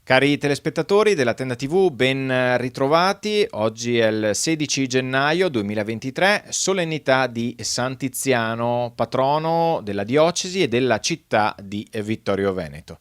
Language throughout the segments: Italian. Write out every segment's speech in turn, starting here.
Cari telespettatori della Tenda TV, ben ritrovati. Oggi è il 16 gennaio 2023, solennità di San Tiziano, patrono della diocesi e della città di Vittorio Veneto.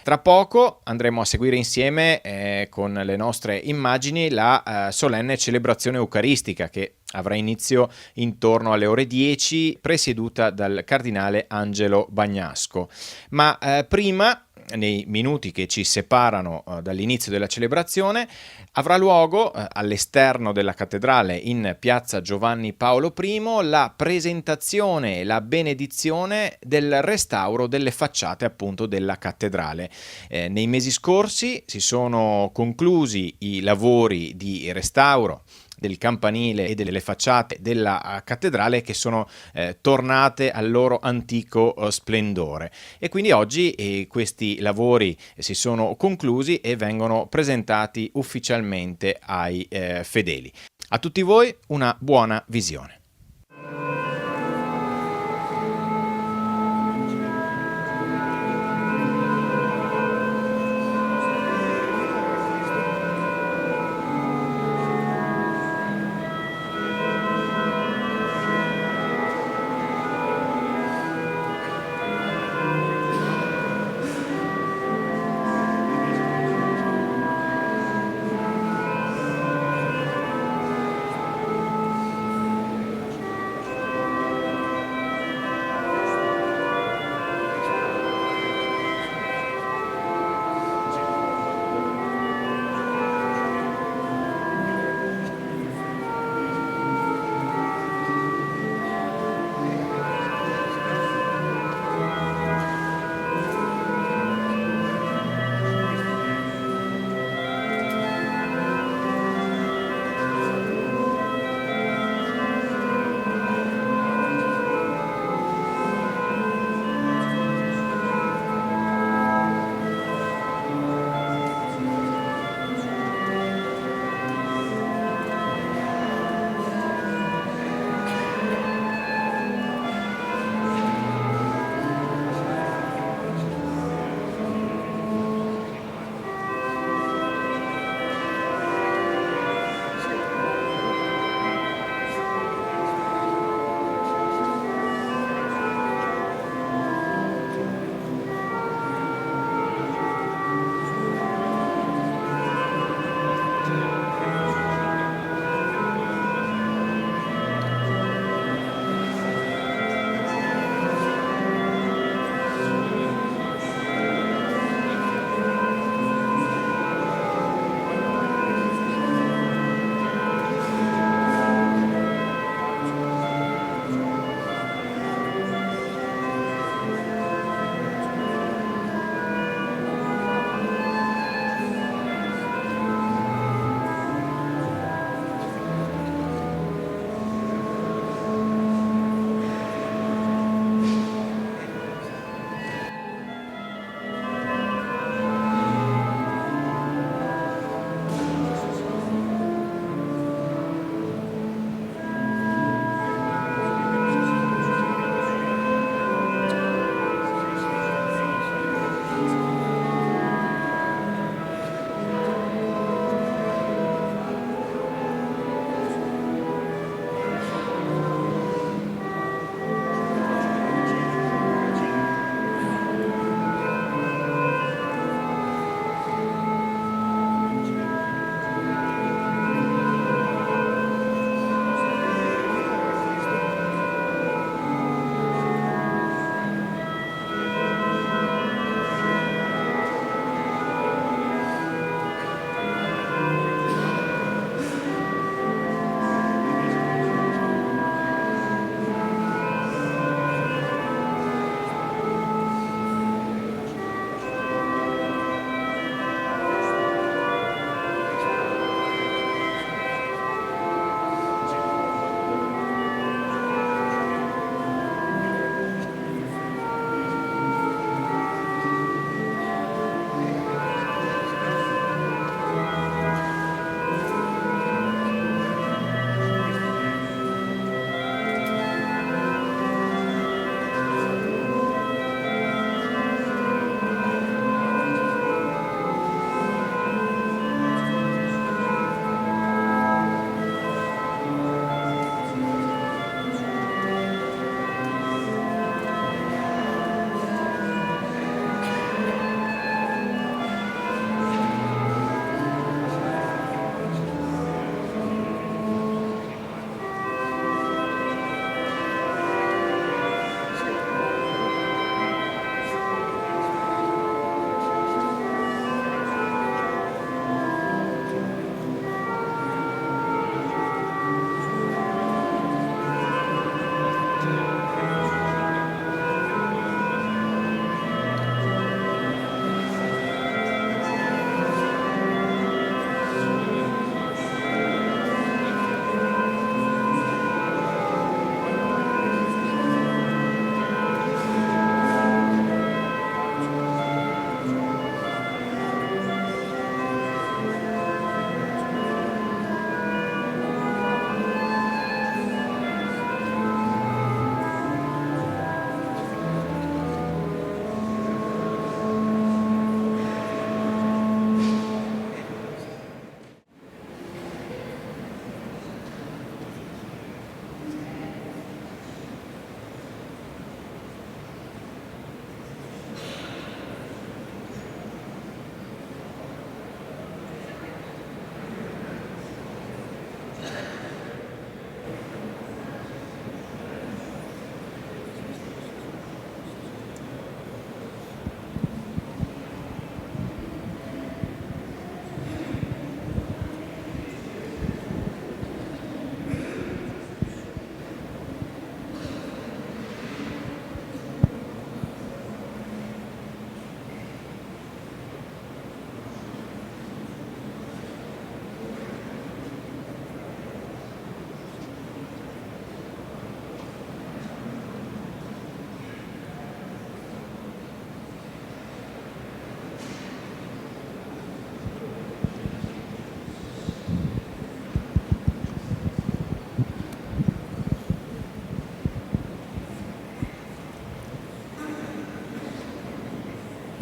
Tra poco andremo a seguire insieme con le nostre immagini la solenne celebrazione eucaristica che avrà inizio intorno alle ore 10, presieduta dal cardinale Angelo Bagnasco. Ma prima, nei minuti che ci separano dall'inizio della celebrazione, avrà luogo all'esterno della cattedrale in piazza Giovanni Paolo I la presentazione e la benedizione del restauro delle facciate appunto della cattedrale. Nei mesi scorsi si sono conclusi i lavori di restauro del campanile e delle facciate della cattedrale che sono tornate al loro antico splendore e quindi oggi questi lavori si sono conclusi e vengono presentati ufficialmente ai fedeli. A tutti voi una buona visione.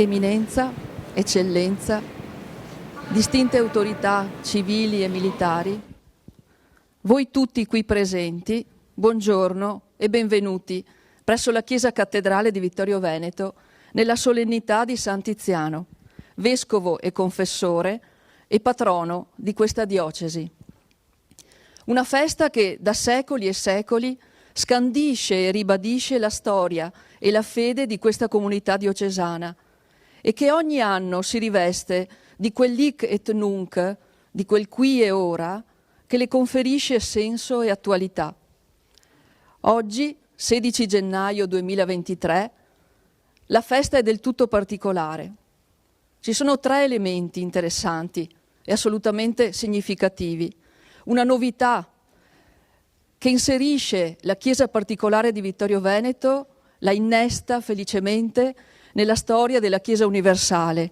Eminenza, Eccellenza, distinte autorità civili e militari, voi tutti qui presenti, buongiorno e benvenuti presso la Chiesa Cattedrale di Vittorio Veneto nella solennità di San Tiziano, vescovo e confessore e patrono di questa diocesi. Una festa che da secoli e secoli scandisce e ribadisce la storia e la fede di questa comunità diocesana e che ogni anno si riveste di quell'hic et nunc, di quel qui e ora, che le conferisce senso e attualità. Oggi, 16 gennaio 2023, la festa è del tutto particolare. Ci sono 3 elementi interessanti e assolutamente significativi. Una novità che inserisce la Chiesa particolare di Vittorio Veneto, la innesta felicemente nella storia della Chiesa universale,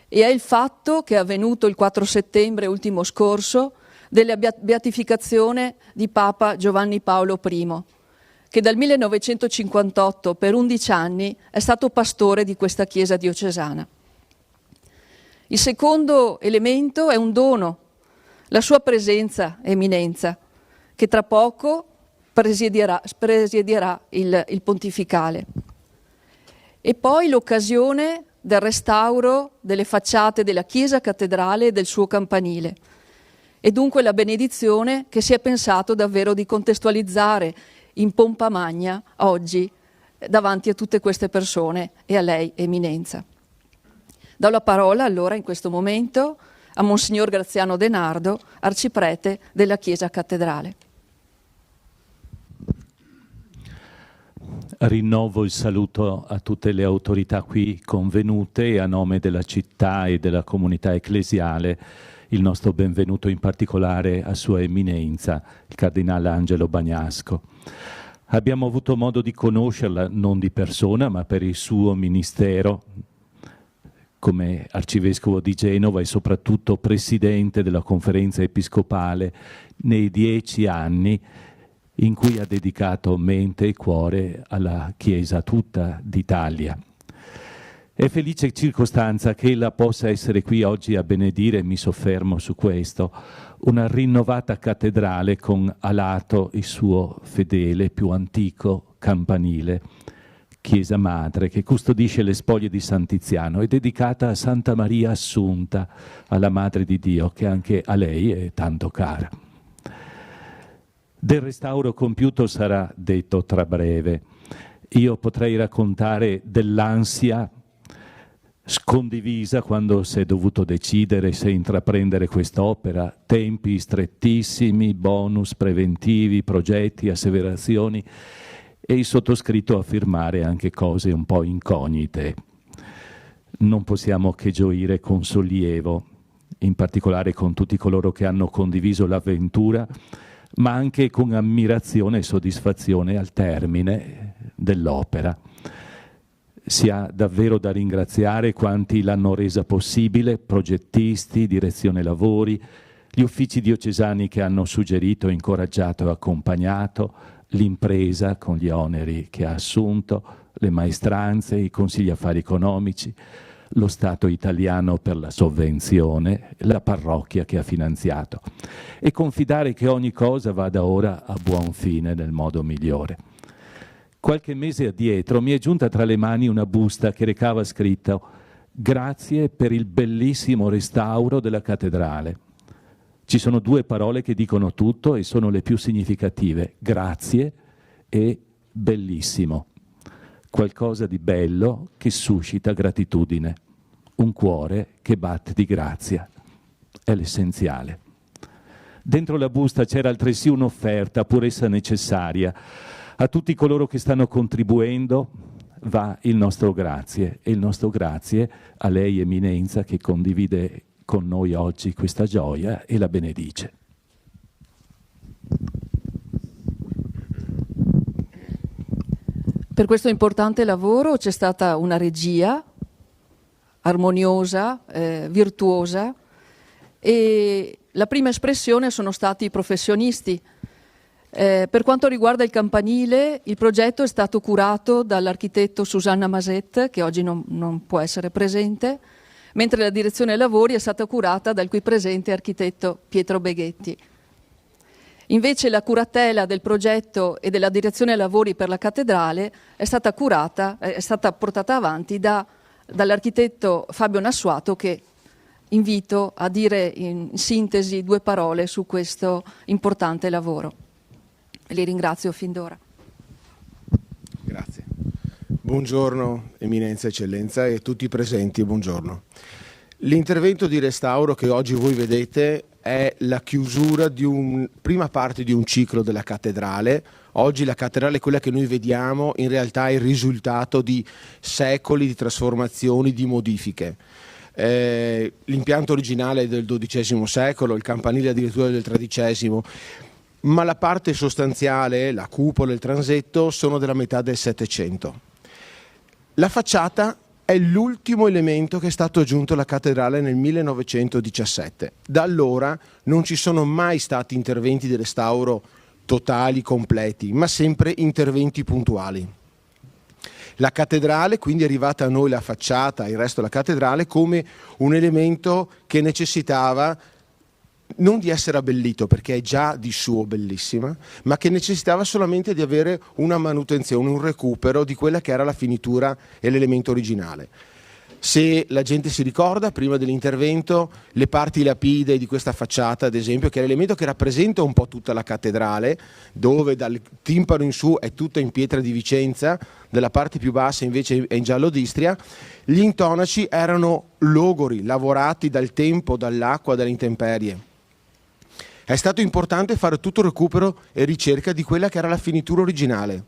e è il fatto che è avvenuto il 4 settembre ultimo scorso della beatificazione di Papa Giovanni Paolo I, che dal 1958 per 11 anni è stato pastore di questa Chiesa diocesana. Il secondo elemento è un dono, la sua presenza, eminenza, che tra poco presiederà il pontificale. E poi l'occasione del restauro delle facciate della chiesa cattedrale e del suo campanile. E dunque la benedizione che si è pensato davvero di contestualizzare in pompa magna oggi davanti a tutte queste persone e a lei, eminenza. Do la parola allora in questo momento a Monsignor Graziano De Nardo, arciprete della Chiesa Cattedrale. Rinnovo il saluto a tutte le autorità qui convenute e a nome della città e della comunità ecclesiale il nostro benvenuto in particolare a Sua Eminenza, il Cardinale Angelo Bagnasco. Abbiamo avuto modo di conoscerla non di persona ma per il suo ministero come Arcivescovo di Genova e soprattutto Presidente della Conferenza Episcopale nei 10 anni in cui ha dedicato mente e cuore alla Chiesa tutta d'Italia. È felice circostanza che ella possa essere qui oggi a benedire, mi soffermo su questo, una rinnovata cattedrale con a lato il suo fedele più antico campanile, Chiesa Madre, che custodisce le spoglie di San Tiziano, è dedicata a Santa Maria Assunta, alla Madre di Dio, che anche a lei è tanto cara. Del restauro compiuto sarà detto tra breve. Io potrei raccontare dell'ansia scondivisa quando si è dovuto decidere se intraprendere quest'opera, tempi strettissimi, bonus preventivi, progetti, asseverazioni, e il sottoscritto a firmare anche cose un po' incognite. Non possiamo che gioire con sollievo, in particolare con tutti coloro che hanno condiviso l'avventura, ma anche con ammirazione e soddisfazione al termine dell'opera. Si ha davvero da ringraziare quanti l'hanno resa possibile, progettisti, direzione lavori, gli uffici diocesani che hanno suggerito, incoraggiato e accompagnato, l'impresa con gli oneri che ha assunto, le maestranze, i consigli affari economici, lo Stato italiano per la sovvenzione, la parrocchia che ha finanziato, e confidare che ogni cosa vada ora a buon fine nel modo migliore. Qualche mese addietro mi è giunta tra le mani una busta che recava scritto «Grazie per il bellissimo restauro della cattedrale». Ci sono 2 parole che dicono tutto e sono le più significative, grazie e bellissimo. Qualcosa di bello che suscita gratitudine, un cuore che batte di grazia, è l'essenziale. Dentro la busta c'era altresì un'offerta, pur essa necessaria. A tutti coloro che stanno contribuendo va il nostro grazie, e il nostro grazie a lei, Eminenza, che condivide con noi oggi questa gioia e la benedice. Per questo importante lavoro c'è stata una regia armoniosa, virtuosa, e la prima espressione sono stati i professionisti Per quanto riguarda il campanile, il progetto è stato curato dall'architetto Susanna Maset, che oggi non può essere presente, mentre la direzione lavori è stata curata dal qui presente architetto Pietro Beghetti. Invece la curatela del progetto e della direzione lavori per la cattedrale è stata portata avanti dall'architetto Fabio Nassuato, che invito a dire in sintesi 2 parole su questo importante lavoro. Li ringrazio fin d'ora. Grazie. Buongiorno Eminenza, Eccellenza e tutti i presenti, buongiorno. L'intervento di restauro che oggi voi vedete è la chiusura di prima parte di un ciclo della cattedrale. Oggi la cattedrale, quella che noi vediamo, in realtà è il risultato di secoli di trasformazioni, di modifiche. L'impianto originale è del XII secolo, il campanile addirittura del XIII, ma la parte sostanziale, la cupola e il transetto, sono della metà del Settecento. La facciata è l'ultimo elemento che è stato aggiunto alla cattedrale nel 1917. Da allora non ci sono mai stati interventi di restauro totali, completi, ma sempre interventi puntuali. La cattedrale, quindi è arrivata a noi la facciata, il resto della cattedrale, come un elemento che necessitava non di essere abbellito, perché è già di suo bellissima, ma che necessitava solamente di avere una manutenzione, un recupero di quella che era la finitura e l'elemento originale. Se la gente si ricorda, prima dell'intervento, le parti lapidee di questa facciata, ad esempio, che è l'elemento che rappresenta un po' tutta la cattedrale, dove dal timpano in su è tutta in pietra di Vicenza, dalla parte più bassa invece è in giallo d'Istria, gli intonaci erano logori, lavorati dal tempo, dall'acqua, dalle intemperie. È stato importante fare tutto il recupero e ricerca di quella che era la finitura originale.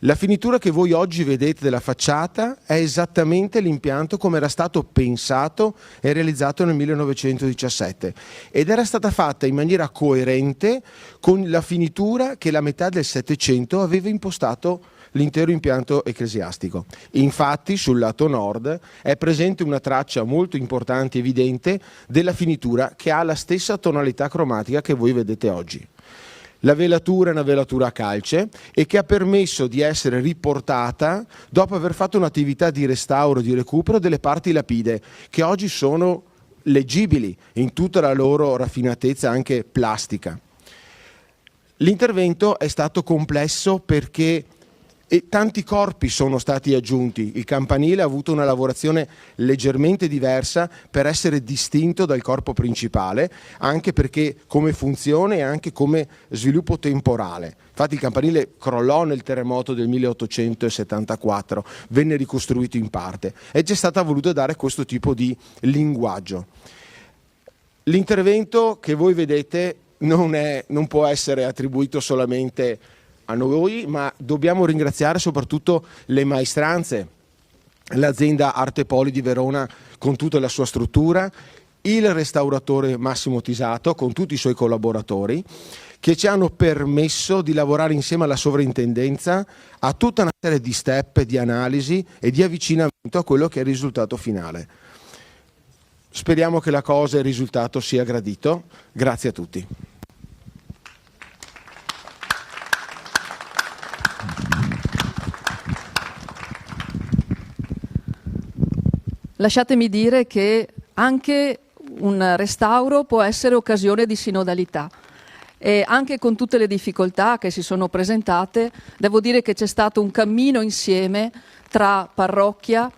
La finitura che voi oggi vedete della facciata è esattamente l'impianto come era stato pensato e realizzato nel 1917 ed era stata fatta in maniera coerente con la finitura che la metà del Settecento aveva impostato l'intero impianto ecclesiastico. Infatti sul lato nord è presente una traccia molto importante e evidente della finitura che ha la stessa tonalità cromatica che voi vedete oggi. La velatura è una velatura a calce e che ha permesso di essere riportata dopo aver fatto un'attività di restauro e di recupero delle parti lapidee che oggi sono leggibili in tutta la loro raffinatezza anche plastica. L'intervento è stato complesso perché tanti corpi sono stati aggiunti. Il campanile ha avuto una lavorazione leggermente diversa per essere distinto dal corpo principale, anche perché come funzione e anche come sviluppo temporale. Infatti il campanile crollò nel terremoto del 1874, venne ricostruito in parte e ci è stata voluta dare questo tipo di linguaggio. L'intervento che voi vedete non può essere attribuito solamente a noi, ma dobbiamo ringraziare soprattutto le maestranze, l'azienda Arte Poli di Verona con tutta la sua struttura, il restauratore Massimo Tisato con tutti i suoi collaboratori che ci hanno permesso di lavorare insieme alla sovrintendenza a tutta una serie di step, di analisi e di avvicinamento a quello che è il risultato finale. Speriamo che la cosa e il risultato sia gradito. Grazie a tutti. Lasciatemi dire che anche un restauro può essere occasione di sinodalità e anche con tutte le difficoltà che si sono presentate, devo dire che c'è stato un cammino insieme tra parrocchia,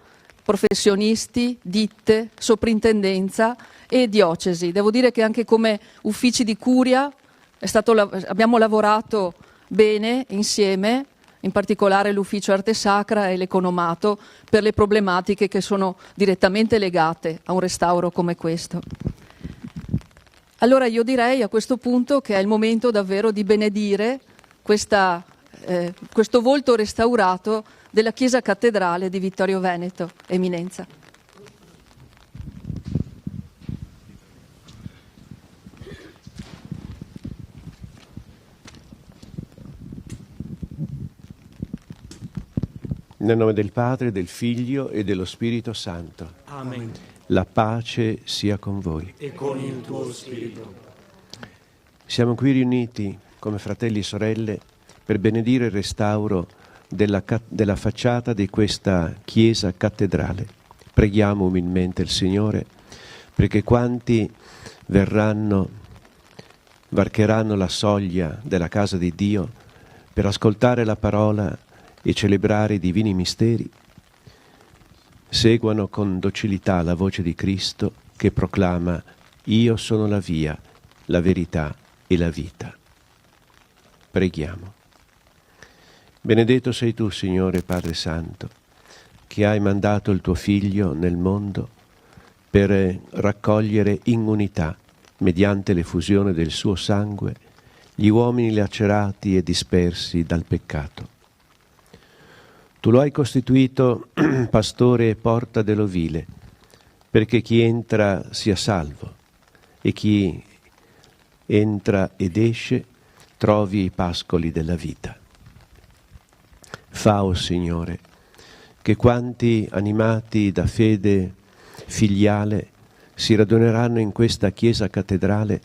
professionisti, ditte, soprintendenza e diocesi. Devo dire che anche come uffici di curia abbiamo lavorato bene insieme, in particolare l'ufficio arte sacra e l'economato, per le problematiche che sono direttamente legate a un restauro come questo. Allora io direi a questo punto che è il momento davvero di benedire questo volto restaurato della Chiesa Cattedrale di Vittorio Veneto, Eminenza. Nel nome del Padre, del Figlio e dello Spirito Santo. Amen. La pace sia con voi. E con il tuo spirito. Siamo qui riuniti come fratelli e sorelle per benedire il restauro della facciata di questa chiesa cattedrale. Preghiamo umilmente il Signore perché quanti varcheranno la soglia della casa di Dio per ascoltare la parola e celebrare i divini misteri, seguano con docilità la voce di Cristo che proclama: io sono la via, la verità e la vita. Preghiamo. Benedetto sei tu, Signore Padre Santo, che hai mandato il tuo Figlio nel mondo per raccogliere in unità, mediante l'effusione del suo sangue, gli uomini lacerati e dispersi dal peccato. Tu lo hai costituito pastore e porta dell'ovile, perché chi entra sia salvo e chi entra ed esce trovi i pascoli della vita. Fa, o Signore, che quanti animati da fede filiale si raduneranno in questa chiesa cattedrale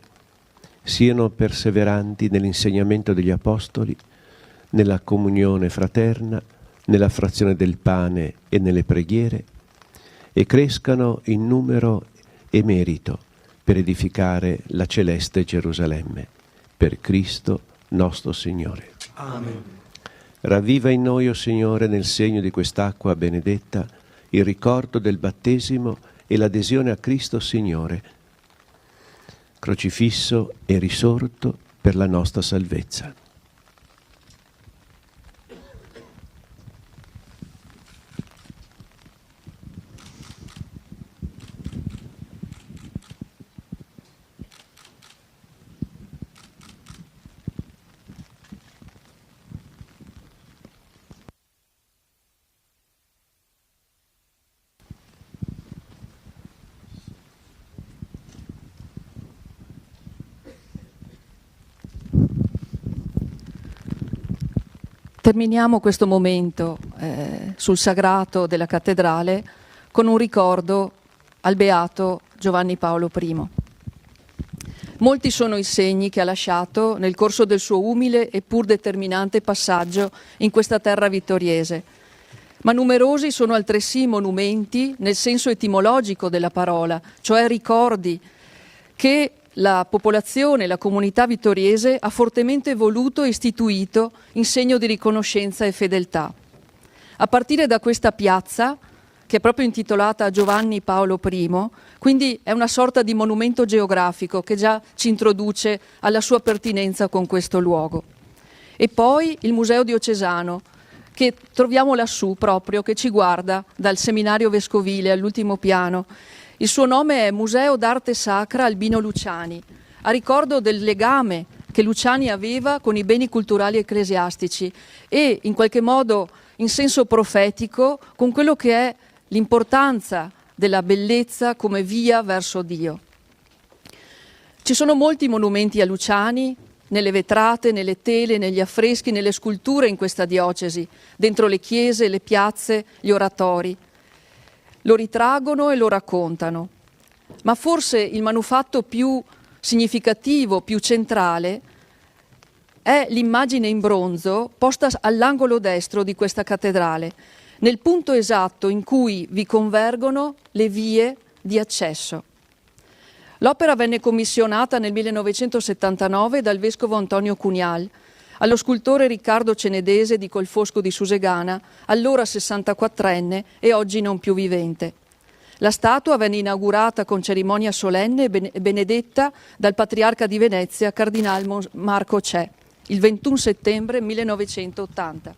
siano perseveranti nell'insegnamento degli apostoli, nella comunione fraterna, nella frazione del pane e nelle preghiere, e crescano in numero e merito per edificare la celeste Gerusalemme. Per Cristo nostro Signore. Amen. Ravviva in noi, o Signore, nel segno di quest'acqua benedetta, il ricordo del battesimo e l'adesione a Cristo Signore, crocifisso e risorto per la nostra salvezza. Terminiamo questo momento sul sagrato della cattedrale con un ricordo al beato Giovanni Paolo I. Molti sono i segni che ha lasciato nel corso del suo umile e pur determinante passaggio in questa terra vittoriese, ma numerosi sono altresì monumenti nel senso etimologico della parola, cioè ricordi che la popolazione, la comunità vittoriese ha fortemente voluto e istituito in segno di riconoscenza e fedeltà. A partire da questa piazza, che è proprio intitolata a Giovanni Paolo I, quindi è una sorta di monumento geografico che già ci introduce alla sua pertinenza con questo luogo. E poi il Museo Diocesano, che troviamo lassù proprio, che ci guarda dal seminario vescovile all'ultimo piano. Il suo nome è Museo d'Arte Sacra Albino Luciani, a ricordo del legame che Luciani aveva con i beni culturali ecclesiastici e in qualche modo in senso profetico con quello che è l'importanza della bellezza come via verso Dio. Ci sono molti monumenti a Luciani, nelle vetrate, nelle tele, negli affreschi, nelle sculture in questa diocesi, dentro le chiese, le piazze, gli oratori. Lo ritraggono e lo raccontano, ma forse il manufatto più significativo, più centrale, è l'immagine in bronzo posta all'angolo destro di questa cattedrale, nel punto esatto in cui vi convergono le vie di accesso. L'opera venne commissionata nel 1979 dal vescovo Antonio Cunial allo scultore Riccardo Cenedese di Colfosco di Susegana, allora 64enne e oggi non più vivente. La statua venne inaugurata con cerimonia solenne e benedetta dal patriarca di Venezia, Cardinal Marco Cè, il 21 settembre 1980.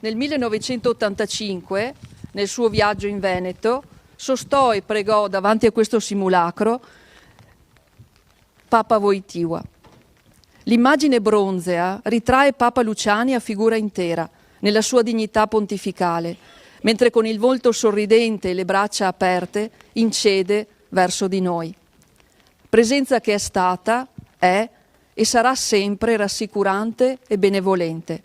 Nel 1985, nel suo viaggio in Veneto, sostò e pregò davanti a questo simulacro Papa Wojtyła. L'immagine bronzea ritrae Papa Luciani a figura intera, nella sua dignità pontificale, mentre con il volto sorridente e le braccia aperte incede verso di noi. Presenza che è stata, è e sarà sempre rassicurante e benevolente.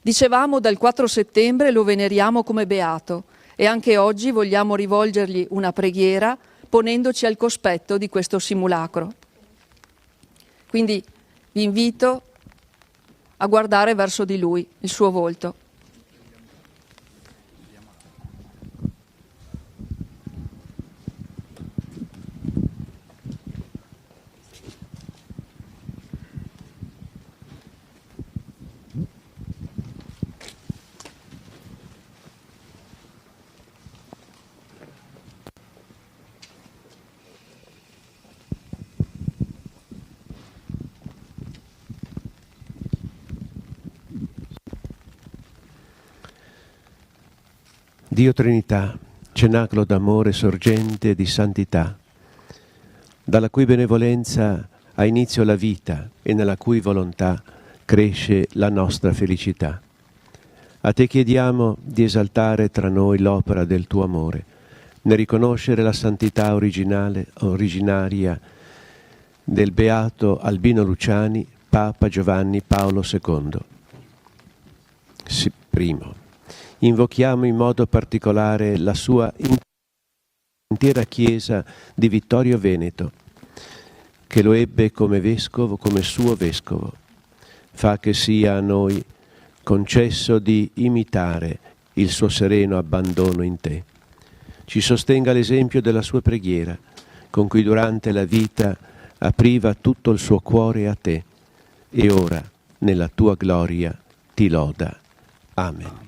Dicevamo, dal 4 settembre lo veneriamo come beato e anche oggi vogliamo rivolgergli una preghiera ponendoci al cospetto di questo simulacro. Quindi Vi invito a guardare verso di Lui, il suo volto. Dio Trinità, cenacolo d'amore, sorgente di santità, dalla cui benevolenza ha inizio la vita e nella cui volontà cresce la nostra felicità. A te chiediamo di esaltare tra noi l'opera del tuo amore, nel riconoscere la santità originaria del beato Albino Luciani, Papa Giovanni Paolo II. Primo. Invochiamo in modo particolare la sua intera Chiesa di Vittorio Veneto, che lo ebbe come vescovo, come suo vescovo. Fa che sia a noi concesso di imitare il suo sereno abbandono in te. Ci sostenga l'esempio della sua preghiera, con cui durante la vita apriva tutto il suo cuore a te, e ora, nella tua gloria, ti loda. Amen.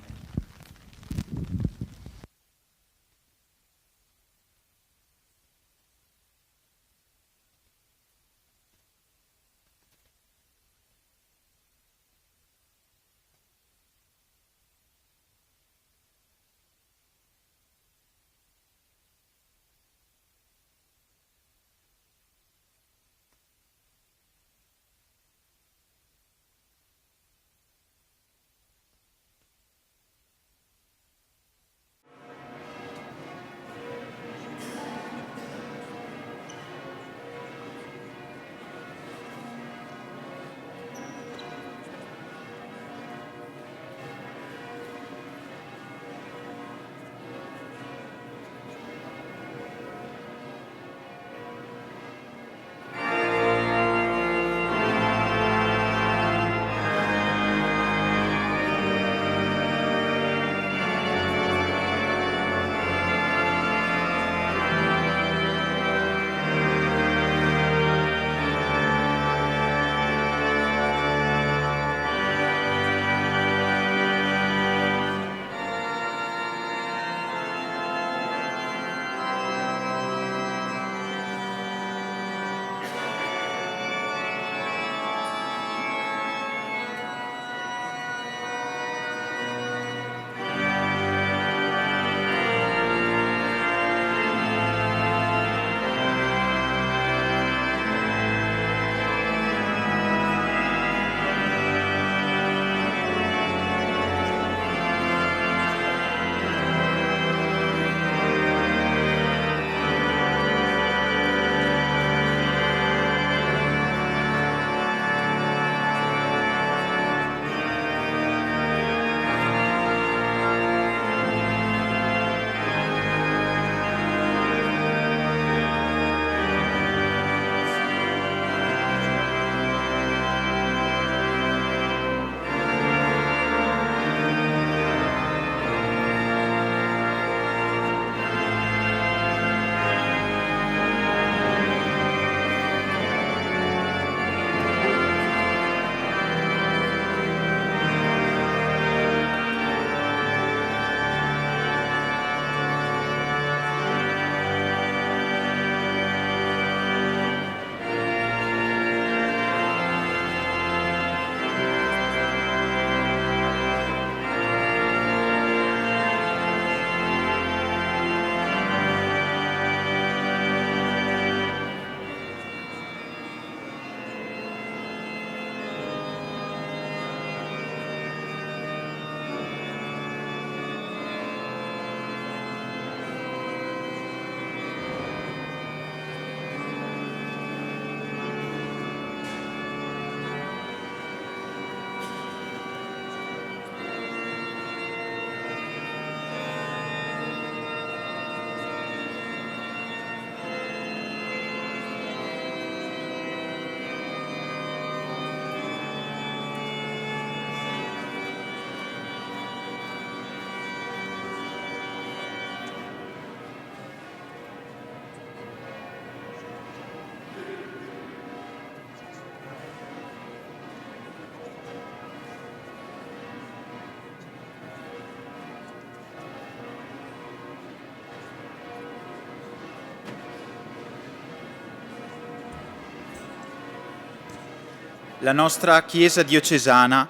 La nostra Chiesa diocesana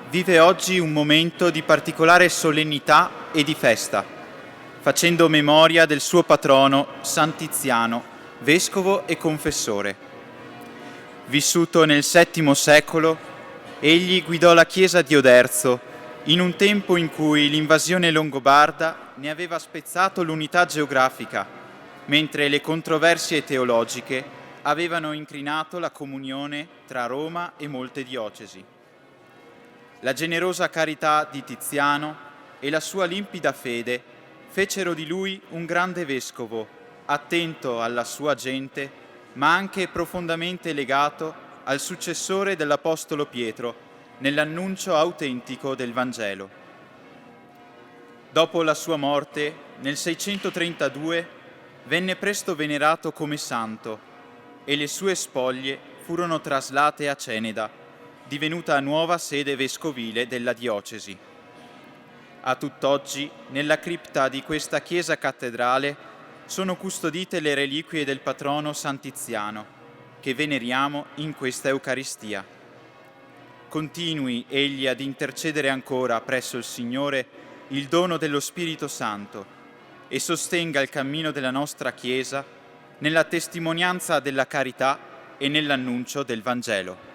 vive oggi un momento di particolare solennità e di festa, facendo memoria del suo patrono San Tiziano, vescovo e confessore. Vissuto nel VII secolo, egli guidò la Chiesa di Oderzo in un tempo in cui l'invasione longobarda ne aveva spezzato l'unità geografica, mentre le controversie teologiche avevano incrinato la comunione tra Roma e molte diocesi. La generosa carità di Tiziano e la sua limpida fede fecero di lui un grande vescovo, attento alla sua gente, ma anche profondamente legato al successore dell'Apostolo Pietro nell'annuncio autentico del Vangelo. Dopo la sua morte, nel 632, venne presto venerato come santo e le sue spoglie furono traslate a Ceneda, divenuta nuova sede vescovile della diocesi. A tutt'oggi, nella cripta di questa chiesa cattedrale, sono custodite le reliquie del patrono San Tiziano, che veneriamo in questa Eucaristia. Continui egli ad intercedere ancora presso il Signore il dono dello Spirito Santo e sostenga il cammino della nostra Chiesa nella testimonianza della carità e nell'annuncio del Vangelo.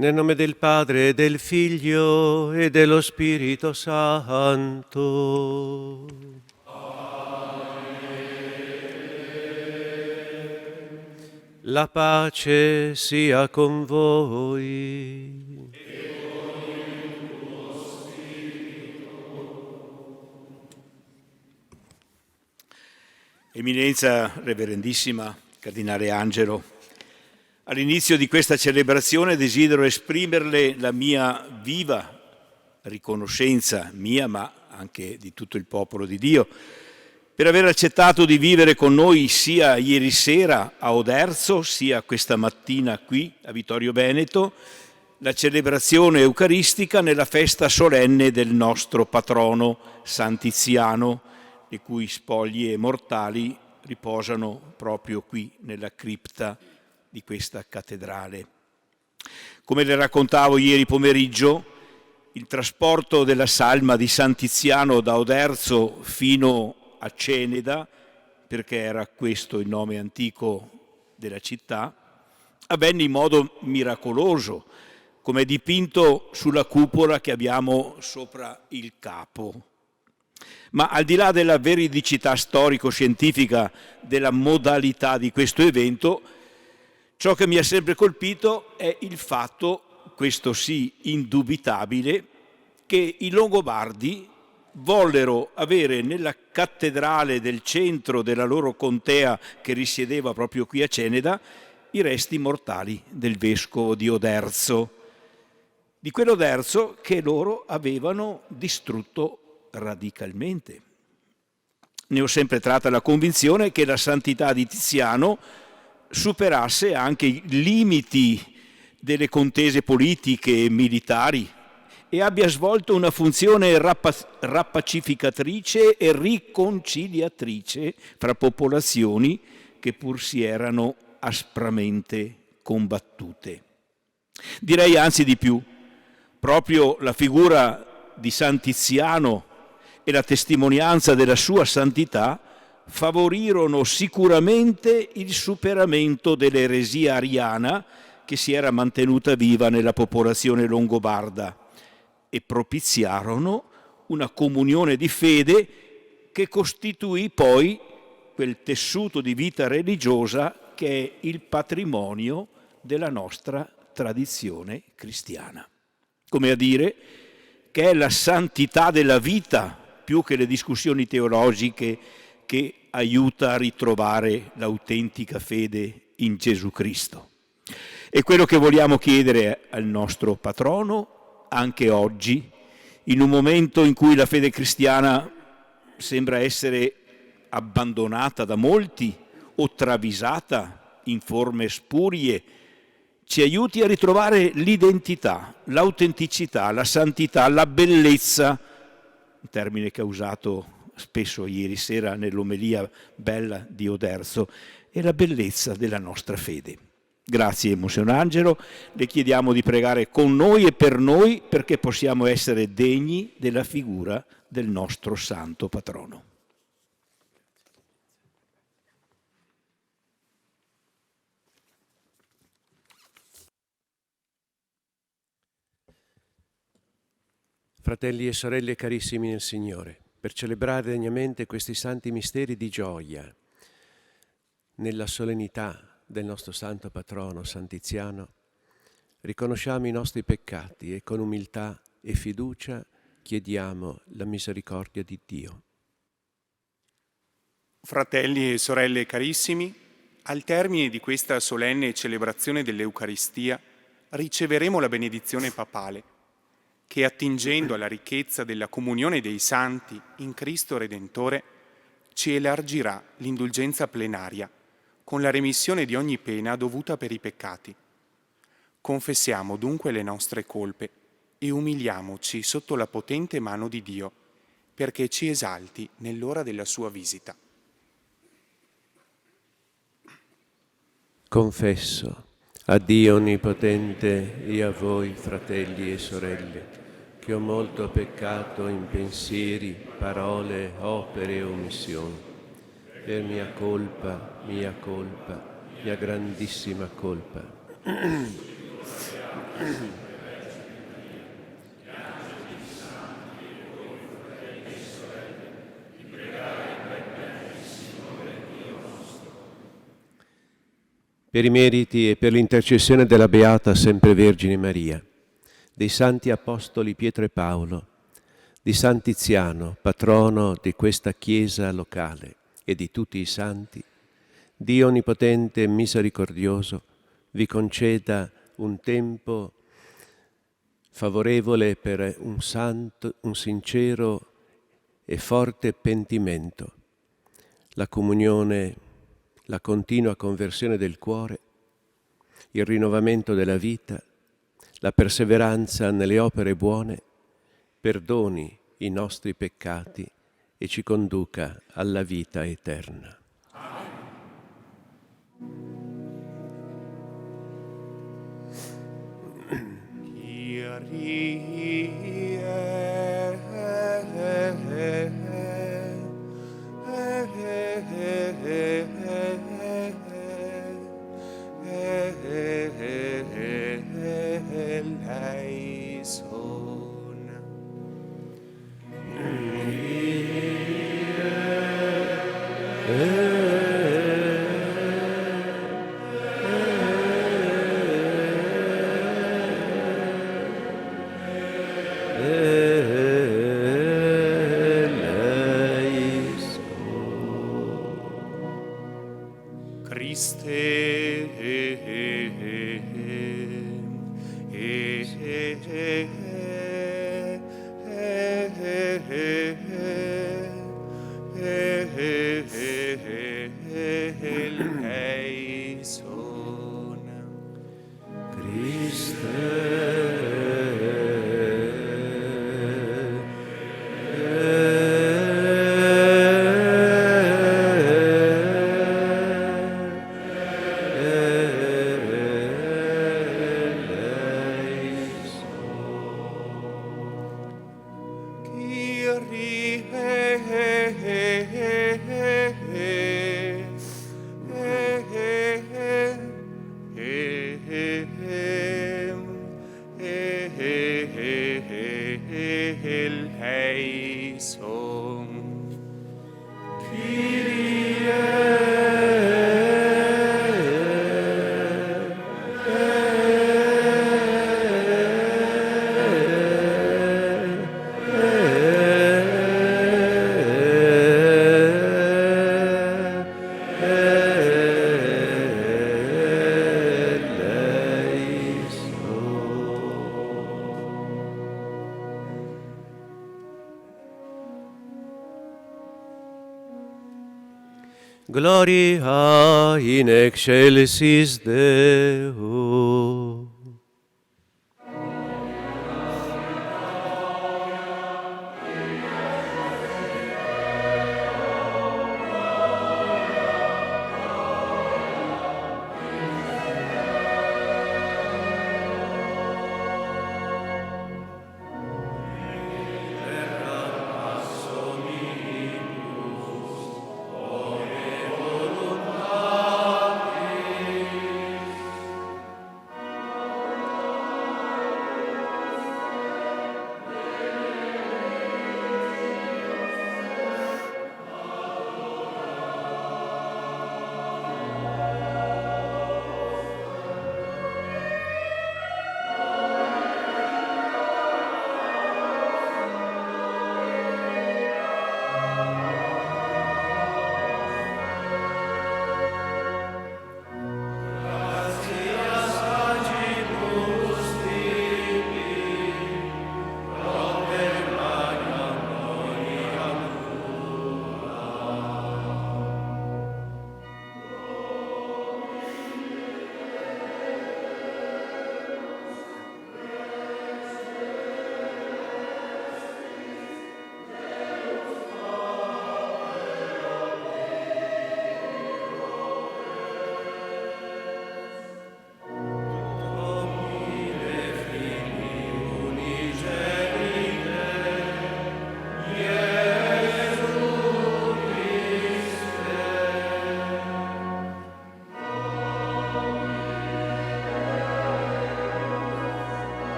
Nel nome del Padre, e del Figlio e dello Spirito Santo. La pace sia con voi. Eminenza Reverendissima Cardinale Angelo, all'inizio di questa celebrazione desidero esprimerle la mia viva riconoscenza, mia ma anche di tutto il popolo di Dio, per aver accettato di vivere con noi sia ieri sera a Oderzo, sia questa mattina qui a Vittorio Veneto, la celebrazione eucaristica nella festa solenne del nostro patrono Sant'Iziano, le cui spoglie mortali riposano proprio qui nella cripta di questa cattedrale. Come le raccontavo ieri pomeriggio, il trasporto della salma di Sant'Iziano da Oderzo fino a Ceneda, perché era questo il nome antico della città, avvenne in modo miracoloso, come è dipinto sulla cupola che abbiamo sopra il capo. Ma al di là della veridicità storico-scientifica della modalità di questo evento, ciò che mi ha sempre colpito è il fatto, questo sì indubitabile, che i Longobardi vollero avere nella cattedrale del centro della loro contea, che risiedeva proprio qui a Ceneda, i resti mortali del vescovo di Oderzo, di quell'Oderzo che loro avevano distrutto radicalmente. Ne ho sempre tratta la convinzione che la santità di Tiziano superasse anche i limiti delle contese politiche e militari e abbia svolto una funzione rapacificatrice e riconciliatrice fra popolazioni che pur si erano aspramente combattute. Direi anzi di più, proprio la figura di Sant'Iziano e la testimonianza della sua santità favorirono sicuramente il superamento dell'eresia ariana che si era mantenuta viva nella popolazione longobarda e propiziarono una comunione di fede che costituì poi quel tessuto di vita religiosa che è il patrimonio della nostra tradizione cristiana. Come a dire che è la santità della vita più che le discussioni teologiche che aiuta a ritrovare l'autentica fede in Gesù Cristo. E quello che vogliamo chiedere al nostro patrono anche oggi, in un momento in cui la fede cristiana sembra essere abbandonata da molti o travisata in forme spurie, ci aiuti a ritrovare l'identità, l'autenticità, la santità, la bellezza, un termine che ha usato spesso ieri sera nell'omelia bella di Oderzo, e la bellezza della nostra fede. Grazie Monsignor Angelo, le chiediamo di pregare con noi e per noi perché possiamo essere degni della figura del nostro santo patrono. Fratelli e sorelle carissimi nel Signore, per celebrare degnamente questi santi misteri di gioia, nella solennità del nostro santo patrono Sant'Iziano, riconosciamo i nostri peccati e con umiltà e fiducia chiediamo la misericordia di Dio. Fratelli e sorelle carissimi, al termine di questa solenne celebrazione dell'Eucaristia riceveremo la benedizione papale, che attingendo alla ricchezza della comunione dei santi in Cristo Redentore ci elargirà l'indulgenza plenaria con la remissione di ogni pena dovuta per i peccati. Confessiamo dunque le nostre colpe e umiliamoci sotto la potente mano di Dio perché ci esalti nell'ora della sua visita. Confesso a Dio Onnipotente e a voi, fratelli e sorelle, che ho molto peccato in pensieri, parole, opere e omissioni. Per mia colpa, mia grandissima colpa. Per i meriti e per l'intercessione della Beata Sempre Vergine Maria, dei Santi Apostoli Pietro e Paolo, di San Tiziano, patrono di questa Chiesa locale, e di tutti i santi, Dio Onnipotente e Misericordioso vi conceda un tempo favorevole per un sincero e forte pentimento, la comunione, la continua conversione del cuore, il rinnovamento della vita, la perseveranza nelle opere buone, perdoni i nostri peccati e ci conduca alla vita eterna. Gloria in excelsis Deo.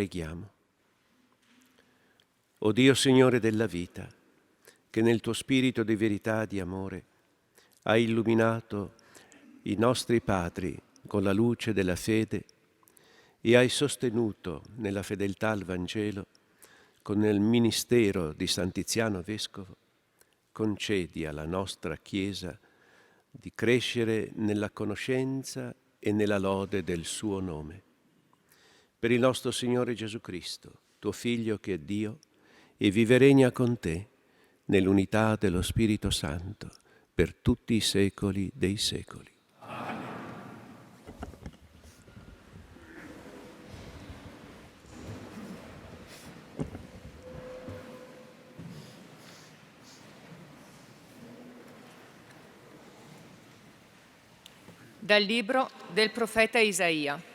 Preghiamo. O Dio Signore della vita, che nel tuo spirito di verità e di amore hai illuminato i nostri padri con la luce della fede e hai sostenuto nella fedeltà al Vangelo con il ministero di San Tiziano Vescovo, concedi alla nostra Chiesa di crescere nella conoscenza e nella lode del suo nome. Per il nostro Signore Gesù Cristo, tuo Figlio che è Dio, e vive e regna con te nell'unità dello Spirito Santo per tutti i secoli dei secoli. Dal libro del profeta Isaia.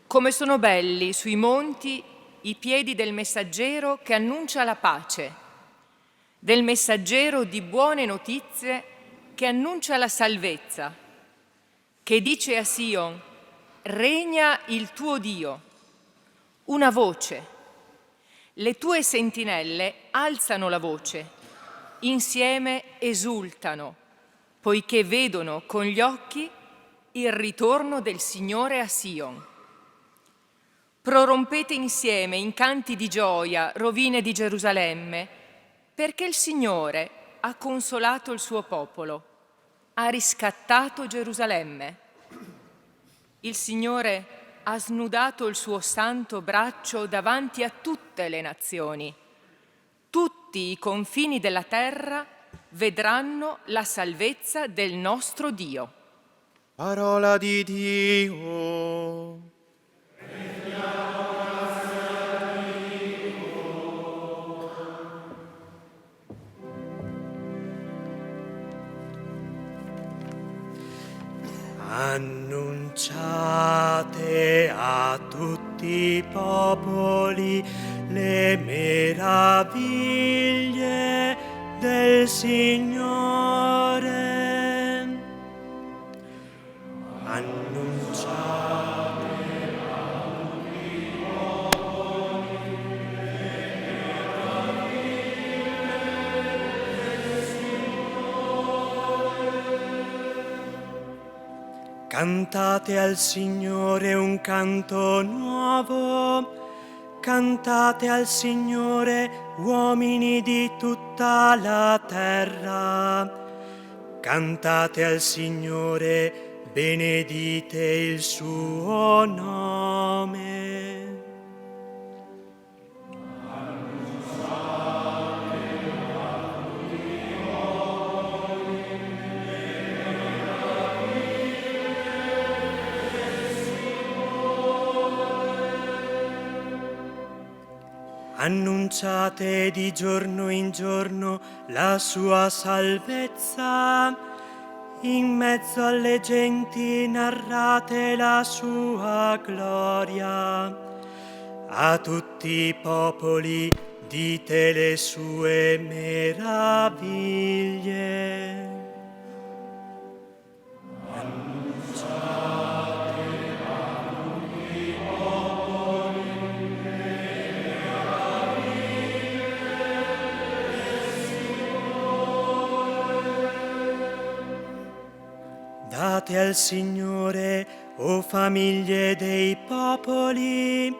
Come sono belli sui monti i piedi del messaggero che annuncia la pace, del messaggero di buone notizie che annuncia la salvezza, che dice a Sion: regna il tuo Dio. Una voce. Le tue sentinelle alzano la voce, insieme esultano, poiché vedono con gli occhi il ritorno del Signore a Sion. Prorompete insieme in canti di gioia, rovine di Gerusalemme, perché il Signore ha consolato il suo popolo, ha riscattato Gerusalemme. Il Signore ha snudato il suo santo braccio davanti a tutte le nazioni. Tutti i confini della terra vedranno la salvezza del nostro Dio. Parola di Dio. Annunciate a tutti i popoli le meraviglie del Signore. Annunciate a tutti i popoli le meraviglie del Signore. Cantate al Signore un canto nuovo. Cantate al Signore, uomini di tutta la terra. Cantate al Signore, benedite il suo nome. Annunciate di giorno in giorno la sua salvezza, in mezzo alle genti narrate la sua gloria. A tutti i popoli dite le sue meraviglie. Date al Signore, o famiglie dei popoli,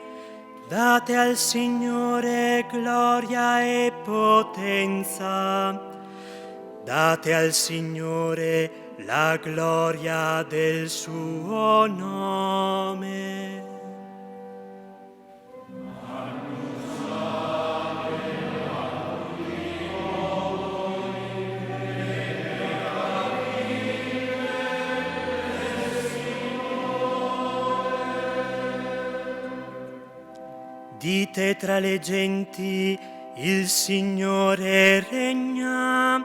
date al Signore gloria e potenza. Date al Signore la gloria del suo nome. Dite tra le genti, il Signore regna,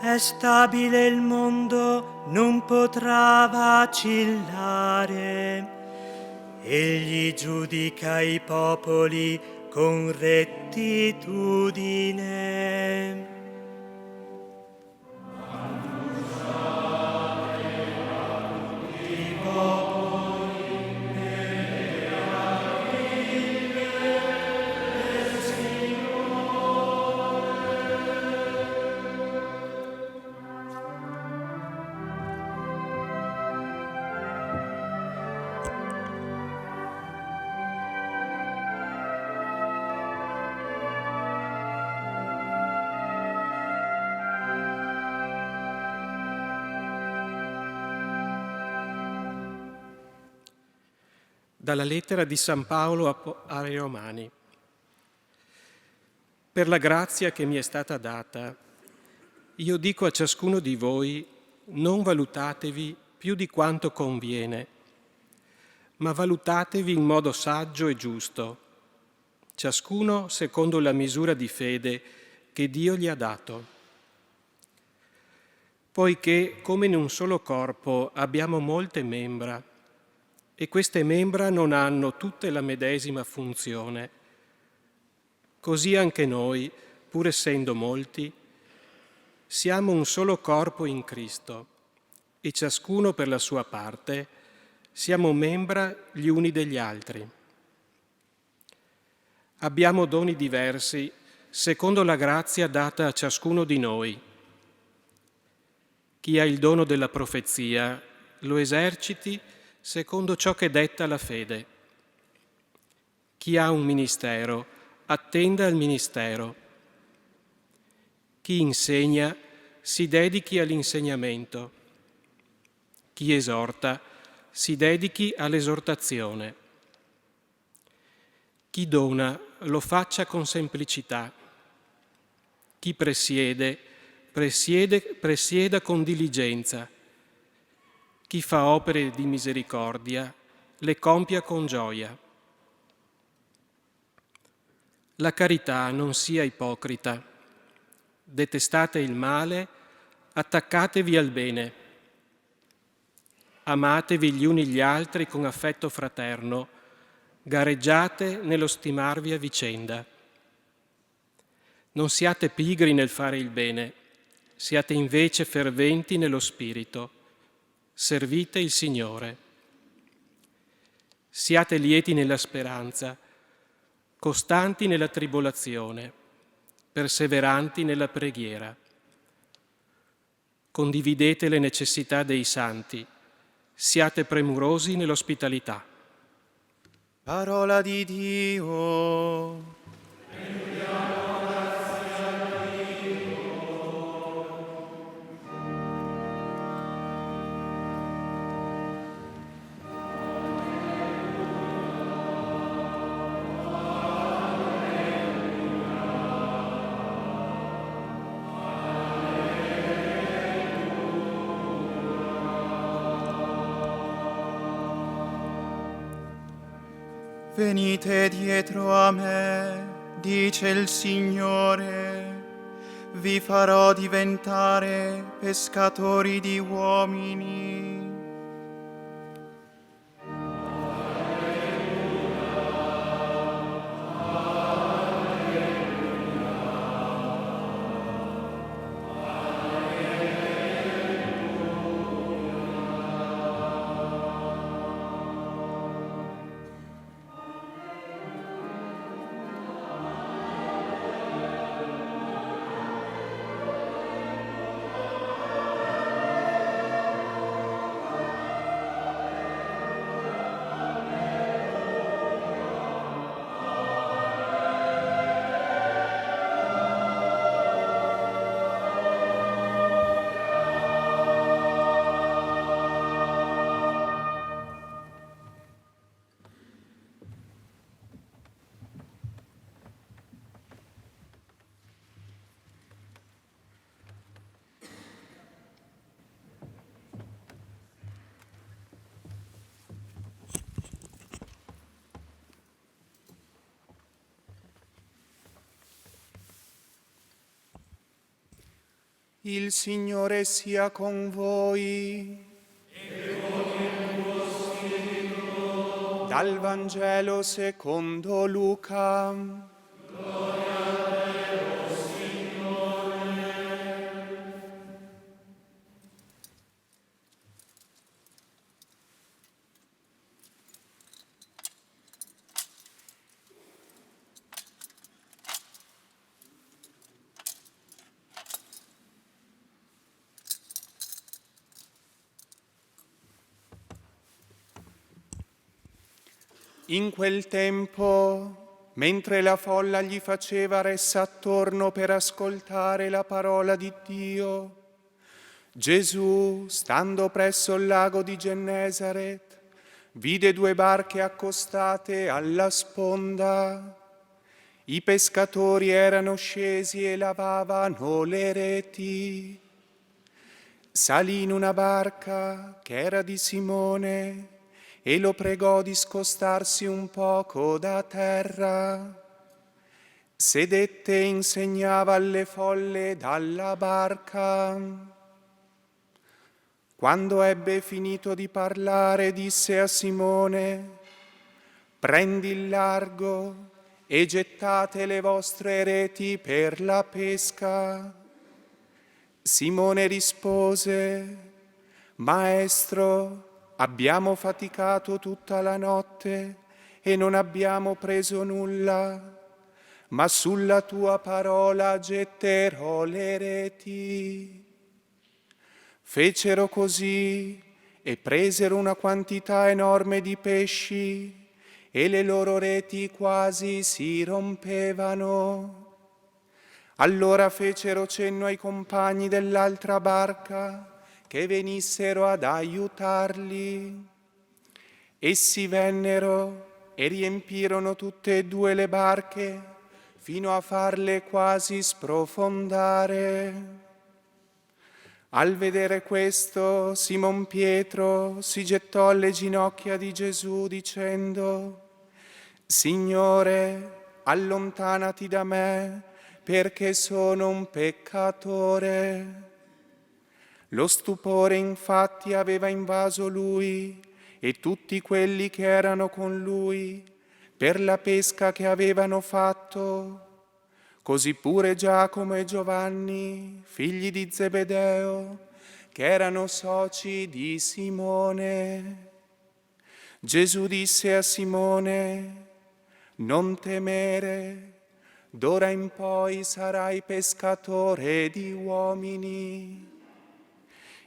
è stabile il mondo, non potrà vacillare. Egli giudica i popoli con rettitudine. I popoli Dalla lettera di San Paolo ai Romani. Per la grazia che mi è stata data, io dico a ciascuno di voi, non valutatevi più di quanto conviene, ma valutatevi in modo saggio e giusto, ciascuno secondo la misura di fede che Dio gli ha dato. Poiché, come in un solo corpo, abbiamo molte membra, e queste membra non hanno tutte la medesima funzione, così anche noi, pur essendo molti, siamo un solo corpo in Cristo, e ciascuno per la sua parte siamo membra gli uni degli altri. Abbiamo doni diversi secondo la grazia data a ciascuno di noi. Chi ha il dono della profezia lo eserciti secondo ciò che detta la fede. Chi ha un ministero attenda al ministero. Chi insegna si dedichi all'insegnamento. Chi esorta si dedichi all'esortazione. Chi dona lo faccia con semplicità. Chi presieda con diligenza. Chi fa opere di misericordia le compia con gioia. La carità non sia ipocrita. Detestate il male, attaccatevi al bene. Amatevi gli uni gli altri con affetto fraterno, gareggiate nello stimarvi a vicenda. Non siate pigri nel fare il bene, siate invece ferventi nello spirito. Servite il Signore. Siate lieti nella speranza, costanti nella tribolazione, perseveranti nella preghiera. Condividete le necessità dei santi, siate premurosi nell'ospitalità. Parola di Dio. Venite dietro a me, dice il Signore, vi farò diventare pescatori di uomini. Il Signore sia con voi. E con il tuo spirito. Dal Vangelo secondo Luca. Gloria a te, o Signore. In quel tempo, mentre la folla gli faceva ressa attorno per ascoltare la parola di Dio, Gesù, stando presso il lago di Gennesaret, vide 2 barche accostate alla sponda. I pescatori erano scesi e lavavano le reti. Salì in una barca che era di Simone e lo pregò di scostarsi un poco da terra. Sedette e insegnava alle folle dalla barca. Quando ebbe finito di parlare, disse a Simone: prendi il largo e gettate le vostre reti per la pesca. Simone rispose: Maestro, abbiamo faticato tutta la notte e non abbiamo preso nulla, ma sulla tua parola getterò le reti. Fecero così e presero una quantità enorme di pesci e le loro reti quasi si rompevano. Allora fecero cenno ai compagni dell'altra barca che venissero ad aiutarli. Essi vennero e riempirono tutte e 2 le barche fino a farle quasi sprofondare. Al vedere questo, Simon Pietro si gettò alle ginocchia di Gesù dicendo: Signore, allontanati da me, perché sono un peccatore. Lo stupore infatti aveva invaso lui e tutti quelli che erano con lui per la pesca che avevano fatto. Così pure Giacomo e Giovanni, figli di Zebedeo, che erano soci di Simone. Gesù disse a Simone: non temere, d'ora in poi sarai pescatore di uomini.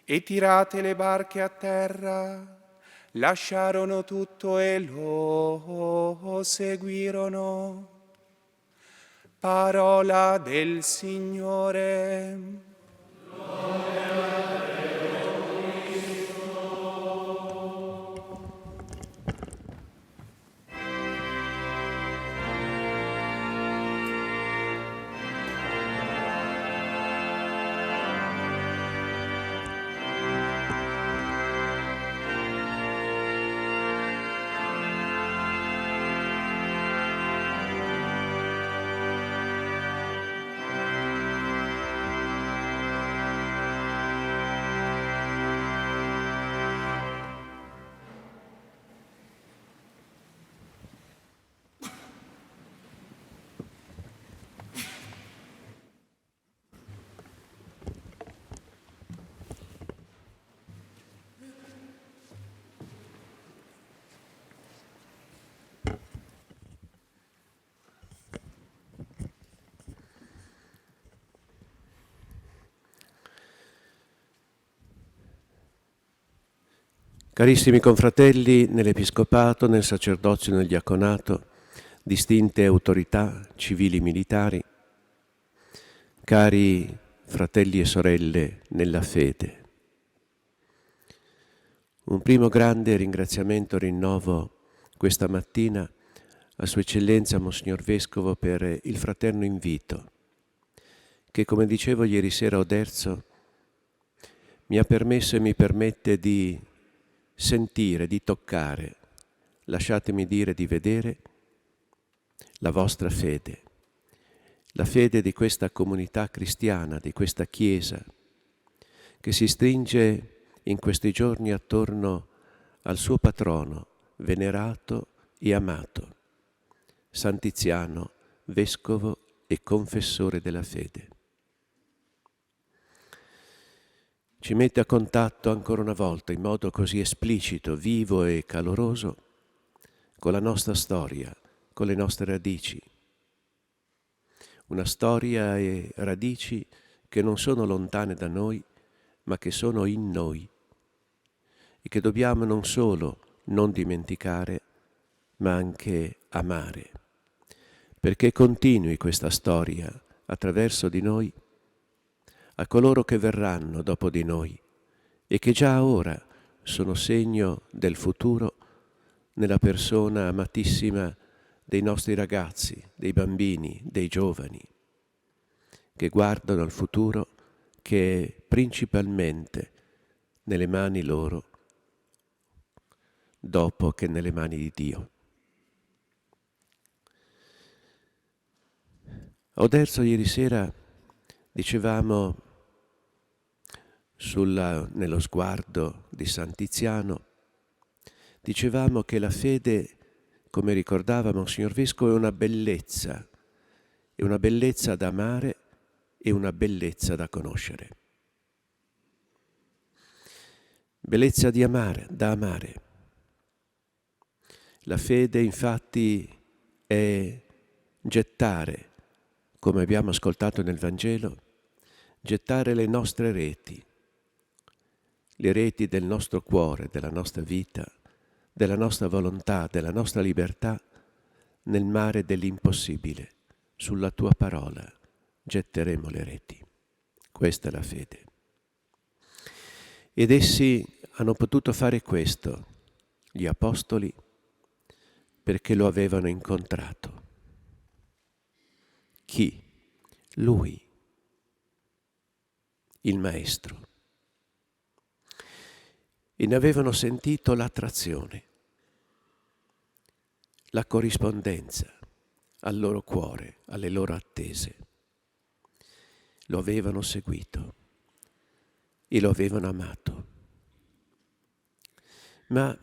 E tirate le barche a terra, lasciarono tutto e lo seguirono. Parola del Signore. Carissimi confratelli nell'Episcopato, nel sacerdozio e nel diaconato, distinte autorità civili e militari, cari fratelli e sorelle nella fede, un primo grande ringraziamento rinnovo questa mattina a Sua Eccellenza Monsignor Vescovo per il fraterno invito che, come dicevo ieri sera a Oderzo, mi ha permesso e mi permette di sentire, di toccare, lasciatemi dire di vedere la vostra fede, la fede di questa comunità cristiana, di questa Chiesa, che si stringe in questi giorni attorno al suo patrono, venerato e amato, San Tiziano, vescovo e confessore della fede. Ci mette a contatto ancora una volta in modo così esplicito, vivo e caloroso con la nostra storia, con le nostre radici. Una storia e radici che non sono lontane da noi, ma che sono in noi e che dobbiamo non solo non dimenticare, ma anche amare, perché continui questa storia attraverso di noi a coloro che verranno dopo di noi e che già ora sono segno del futuro nella persona amatissima dei nostri ragazzi, dei bambini, dei giovani, che guardano al futuro che è principalmente nelle mani loro, dopo che nelle mani di Dio. A Oderzo ieri sera dicevamo nello sguardo di San Tiziano, dicevamo che la fede, come ricordava Monsignor Vescovo, è una bellezza da amare e una bellezza da conoscere. Bellezza da amare. La fede infatti è gettare, come abbiamo ascoltato nel Vangelo, gettare le nostre reti, le reti del nostro cuore, della nostra vita, della nostra volontà, della nostra libertà, nel mare dell'impossibile. Sulla tua parola getteremo le reti. Questa è la fede. Ed essi hanno potuto fare questo, gli apostoli, perché lo avevano incontrato. Chi? Lui, il Maestro. E ne avevano sentito l'attrazione, la corrispondenza al loro cuore, alle loro attese. Lo avevano seguito e lo avevano amato. Ma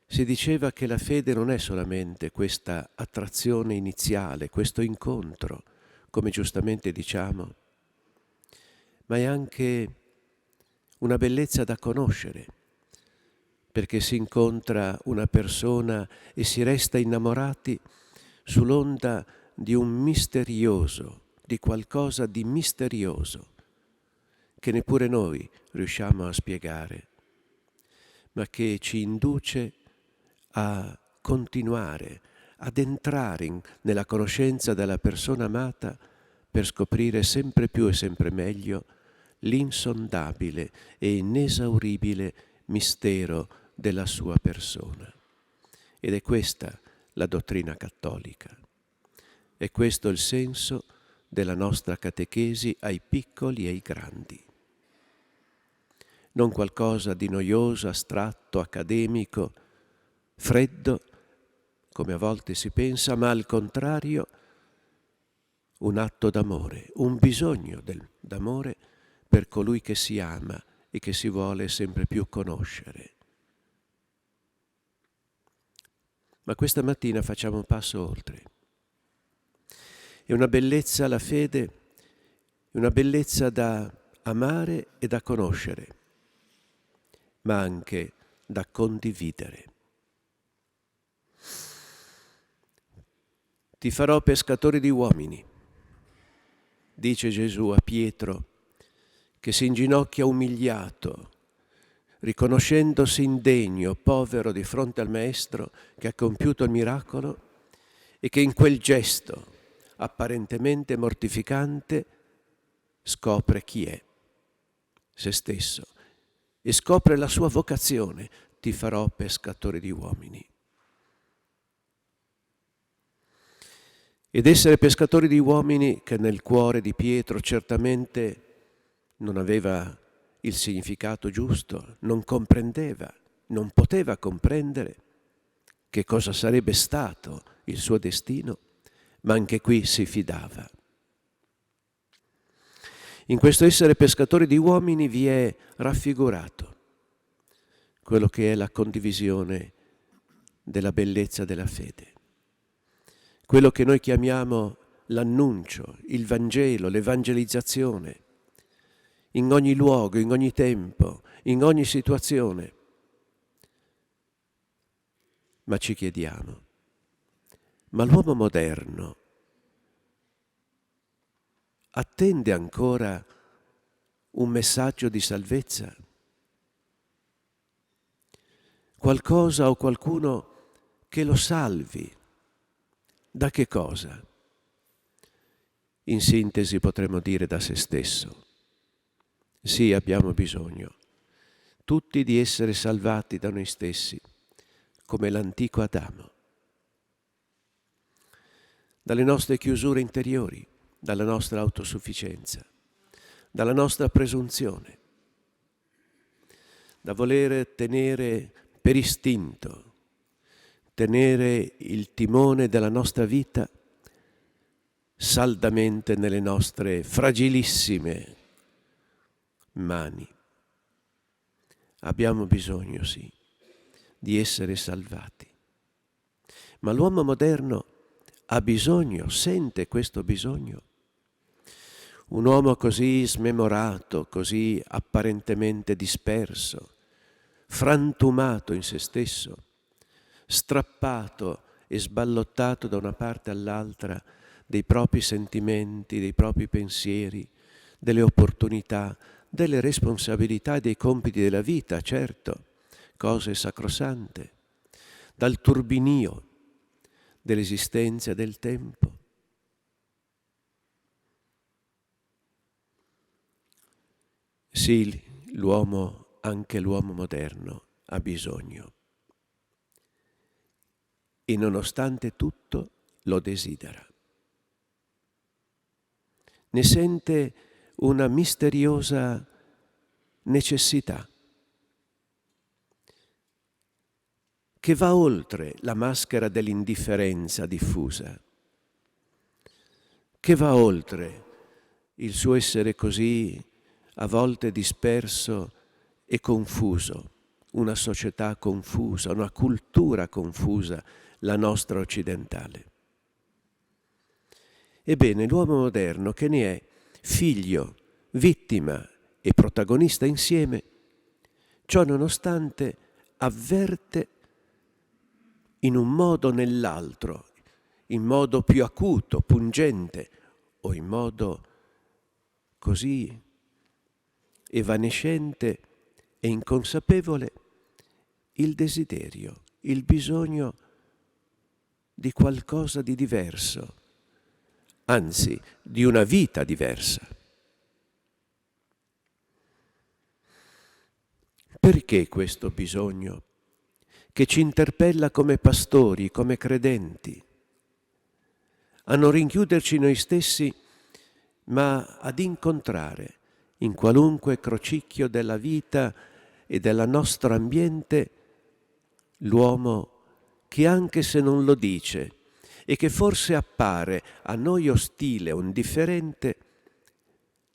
si diceva che la fede non è solamente questa attrazione iniziale, questo incontro, come giustamente diciamo, ma è anche una bellezza da conoscere, perché si incontra una persona e si resta innamorati sull'onda di un misterioso, di qualcosa di misterioso, che neppure noi riusciamo a spiegare, ma che ci induce a continuare, ad entrare nella conoscenza della persona amata per scoprire sempre più e sempre meglio l'insondabile e inesauribile mistero della sua persona. Ed è questa la dottrina cattolica. È questo il senso della nostra catechesi ai piccoli e ai grandi. Non qualcosa di noioso, astratto, accademico, freddo, come a volte si pensa, ma al contrario un atto d'amore, un bisogno d'amore per colui che si ama e che si vuole sempre più conoscere. Ma questa mattina facciamo un passo oltre. È una bellezza la fede, è una bellezza da amare e da conoscere, ma anche da condividere. Ti farò pescatori di uomini, dice Gesù a Pietro, che si inginocchia umiliato, riconoscendosi indegno, povero di fronte al Maestro che ha compiuto il miracolo e che in quel gesto apparentemente mortificante scopre chi è, se stesso, e scopre la sua vocazione: ti farò pescatore di uomini. Ed essere pescatori di uomini, che nel cuore di Pietro certamente non aveva il significato giusto, non comprendeva, non poteva comprendere che cosa sarebbe stato il suo destino, ma anche qui si fidava. In questo essere pescatori di uomini vi è raffigurato quello che è la condivisione della bellezza della fede, quello che noi chiamiamo l'annuncio, il Vangelo, l'evangelizzazione, in ogni luogo, in ogni tempo, in ogni situazione. Ma ci chiediamo, ma l'uomo moderno attende ancora un messaggio di salvezza? Qualcosa o qualcuno che lo salvi? Da che cosa? In sintesi potremmo dire da se stesso. Sì, abbiamo bisogno tutti di essere salvati da noi stessi, come l'antico Adamo, dalle nostre chiusure interiori, dalla nostra autosufficienza, dalla nostra presunzione, da voler tenere per istinto, tenere il timone della nostra vita saldamente nelle nostre fragilissime mani. Abbiamo bisogno, sì, di essere salvati. Ma l'uomo moderno ha bisogno, sente questo bisogno. Un uomo così smemorato, così apparentemente disperso, frantumato in se stesso, strappato e sballottato da una parte all'altra dei propri sentimenti, dei propri pensieri, delle opportunità, delle responsabilità e dei compiti della vita, certo, cose sacrosante, dal turbinio dell'esistenza e del tempo. Sì, l'uomo, anche l'uomo moderno, ha bisogno. E nonostante tutto lo desidera. Ne sente una misteriosa necessità che va oltre la maschera dell'indifferenza diffusa, che va oltre il suo essere così a volte disperso e confuso, una società confusa, una cultura confusa, la nostra occidentale. Ebbene, l'uomo moderno, che ne è figlio, vittima e protagonista insieme, ciò nonostante avverte in un modo o nell'altro, in modo più acuto, pungente o in modo così evanescente e inconsapevole, il desiderio, il bisogno di qualcosa di diverso, anzi di una vita diversa. Perché questo bisogno che ci interpella come pastori, come credenti, a non rinchiuderci noi stessi, ma ad incontrare in qualunque crocicchio della vita e del nostro ambiente l'uomo che, anche se non lo dice e che forse appare a noi ostile o indifferente,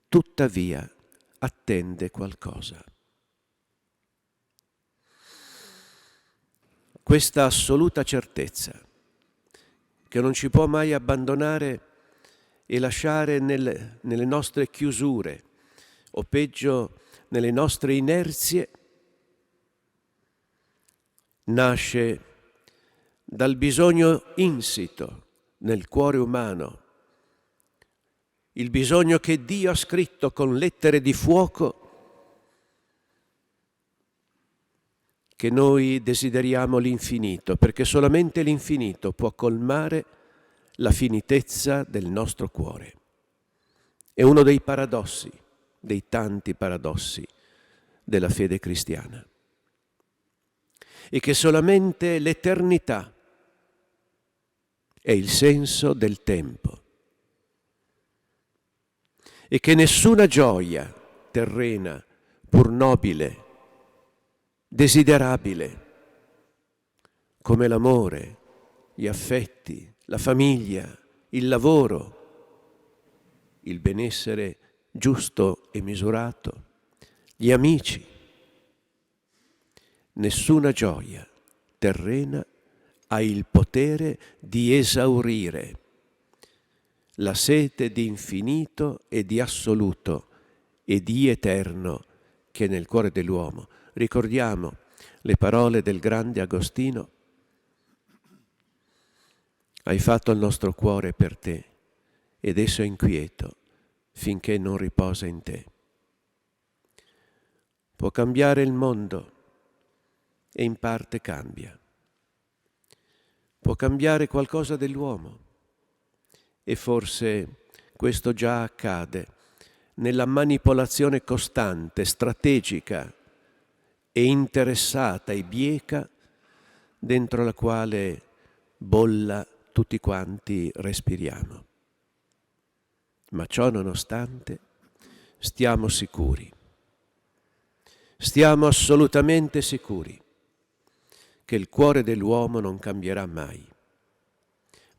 tuttavia attende qualcosa. Questa assoluta certezza che non ci può mai abbandonare e lasciare nelle nostre chiusure, o peggio nelle nostre inerzie, nasce dal bisogno insito nel cuore umano, il bisogno che Dio ha scritto con lettere di fuoco, che noi desideriamo l'infinito, perché solamente l'infinito può colmare la finitezza del nostro cuore. È uno dei paradossi, dei tanti paradossi della fede cristiana. E che solamente l'eternità è il senso del tempo. E che nessuna gioia terrena, pur nobile, desiderabile, come l'amore, gli affetti, la famiglia, il lavoro, il benessere giusto e misurato, gli amici. Nessuna gioia terrena ha il potere di esaurire la sete di infinito e di assoluto e di eterno che è nel cuore dell'uomo. Ricordiamo le parole del grande Agostino: hai fatto il nostro cuore per te ed esso è inquieto finché non riposa in te. Può cambiare il mondo e in parte cambia. Può cambiare qualcosa dell'uomo e forse questo già accade nella manipolazione costante, strategica e interessata e bieca dentro la quale bolla tutti quanti respiriamo. Ma ciò nonostante stiamo sicuri, stiamo assolutamente sicuri che il cuore dell'uomo non cambierà mai,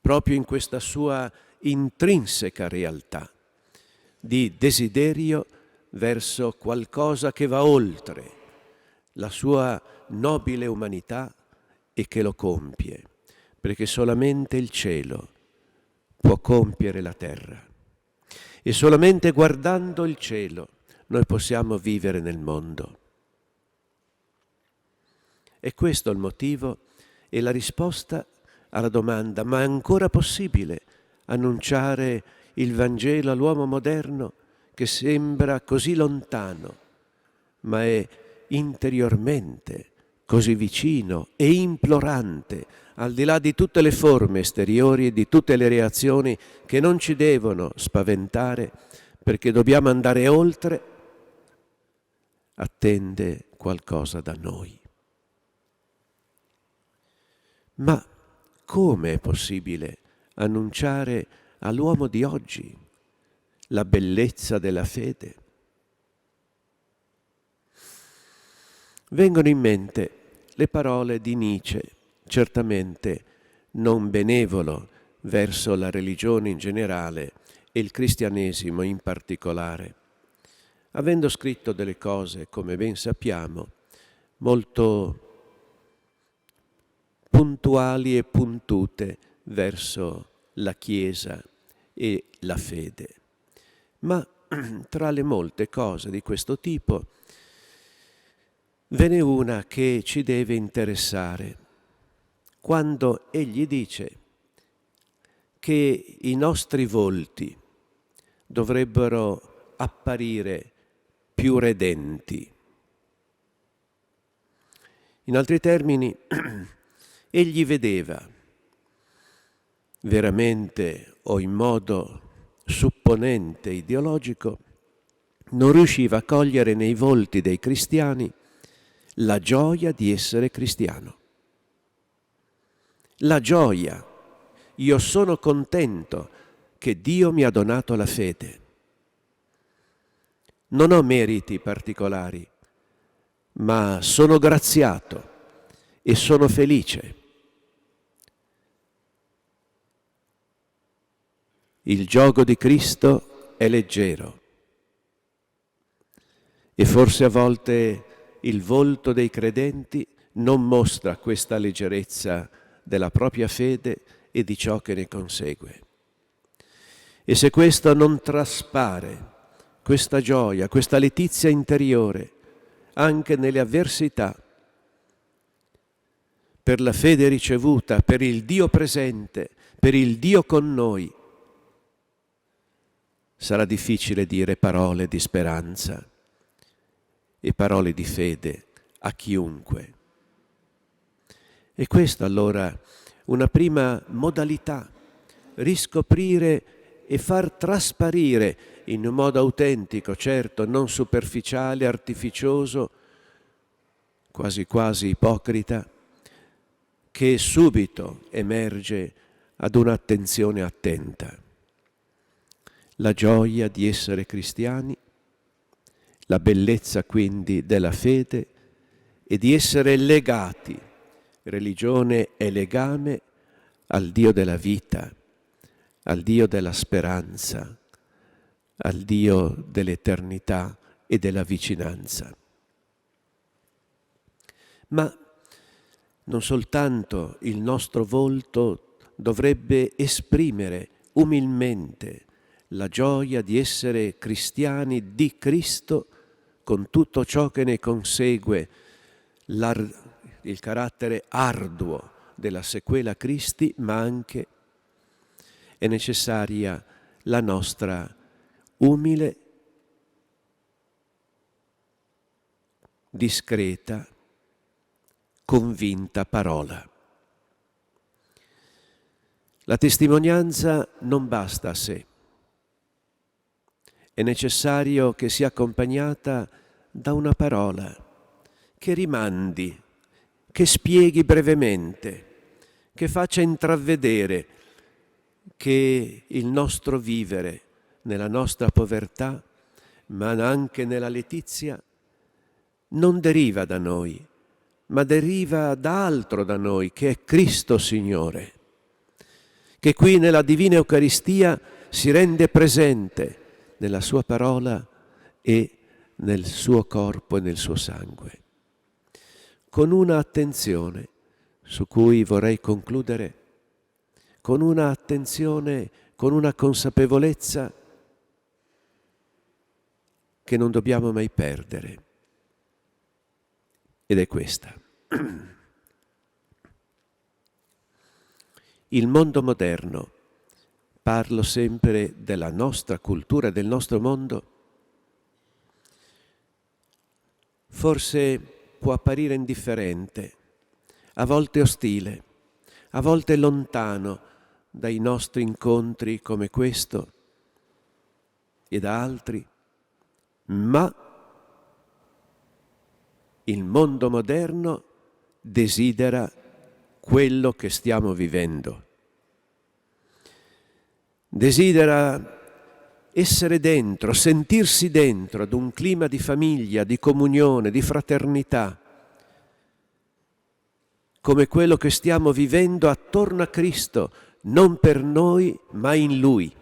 proprio in questa sua intrinseca realtà di desiderio verso qualcosa che va oltre la sua nobile umanità e che lo compie, perché solamente il cielo può compiere la terra. E solamente guardando il cielo noi possiamo vivere nel mondo. E questo è il motivo e la risposta alla domanda: ma è ancora possibile annunciare il Vangelo all'uomo moderno che sembra così lontano, ma è interiormente così vicino e implorante, al di là di tutte le forme esteriori e di tutte le reazioni che non ci devono spaventare, perché dobbiamo andare oltre, attende qualcosa da noi. Ma come è possibile annunciare all'uomo di oggi la bellezza della fede? Vengono in mente le parole di Nietzsche, certamente non benevolo verso la religione in generale e il cristianesimo in particolare, avendo scritto delle cose, come ben sappiamo, molto puntuali e puntute verso la Chiesa e la fede. Ma tra le molte cose di questo tipo ve n'è una che ci deve interessare, quando egli dice che i nostri volti dovrebbero apparire più redenti. In altri termini, egli vedeva veramente o in modo supponente ideologico, non riusciva a cogliere nei volti dei cristiani la gioia di essere cristiano. La gioia, io sono contento che Dio mi ha donato la fede. Non ho meriti particolari, ma sono graziato e sono felice. Il giogo di Cristo è leggero e forse a volte il volto dei credenti non mostra questa leggerezza della propria fede e di ciò che ne consegue. E se questo non traspare, questa gioia, questa letizia interiore, anche nelle avversità, per la fede ricevuta, per il Dio presente, per il Dio con noi, sarà difficile dire parole di speranza e parole di fede a chiunque. E questa allora una prima modalità, riscoprire e far trasparire in un modo autentico, certo, non superficiale, artificioso, quasi quasi ipocrita, che subito emerge ad un'attenzione attenta. La gioia di essere cristiani, la bellezza quindi della fede e di essere legati. Religione è legame al Dio della vita, al Dio della speranza, al Dio dell'eternità e della vicinanza. Ma non soltanto il nostro volto dovrebbe esprimere umilmente la gioia di essere cristiani di Cristo con tutto ciò che ne consegue, il carattere arduo della sequela Christi, ma anche è necessaria la nostra umile, discreta, convinta parola. La testimonianza non basta a sé. È necessario che sia accompagnata da una parola che rimandi, che spieghi brevemente, che faccia intravedere che il nostro vivere nella nostra povertà, ma anche nella letizia, non deriva da noi, ma deriva da altro da noi, che è Cristo Signore, che qui nella Divina Eucaristia si rende presente nella sua parola e nel suo corpo e nel suo sangue. Con una attenzione su cui vorrei concludere, con una attenzione, con una consapevolezza che non dobbiamo mai perdere. Ed è questa. Il mondo moderno, parlo sempre della nostra cultura, del nostro mondo, forse può apparire indifferente, a volte ostile, a volte lontano dai nostri incontri come questo e da altri, ma il mondo moderno desidera quello che stiamo vivendo. Desidera essere dentro, sentirsi dentro ad un clima di famiglia, di comunione, di fraternità, come quello che stiamo vivendo attorno a Cristo, non per noi, ma in Lui.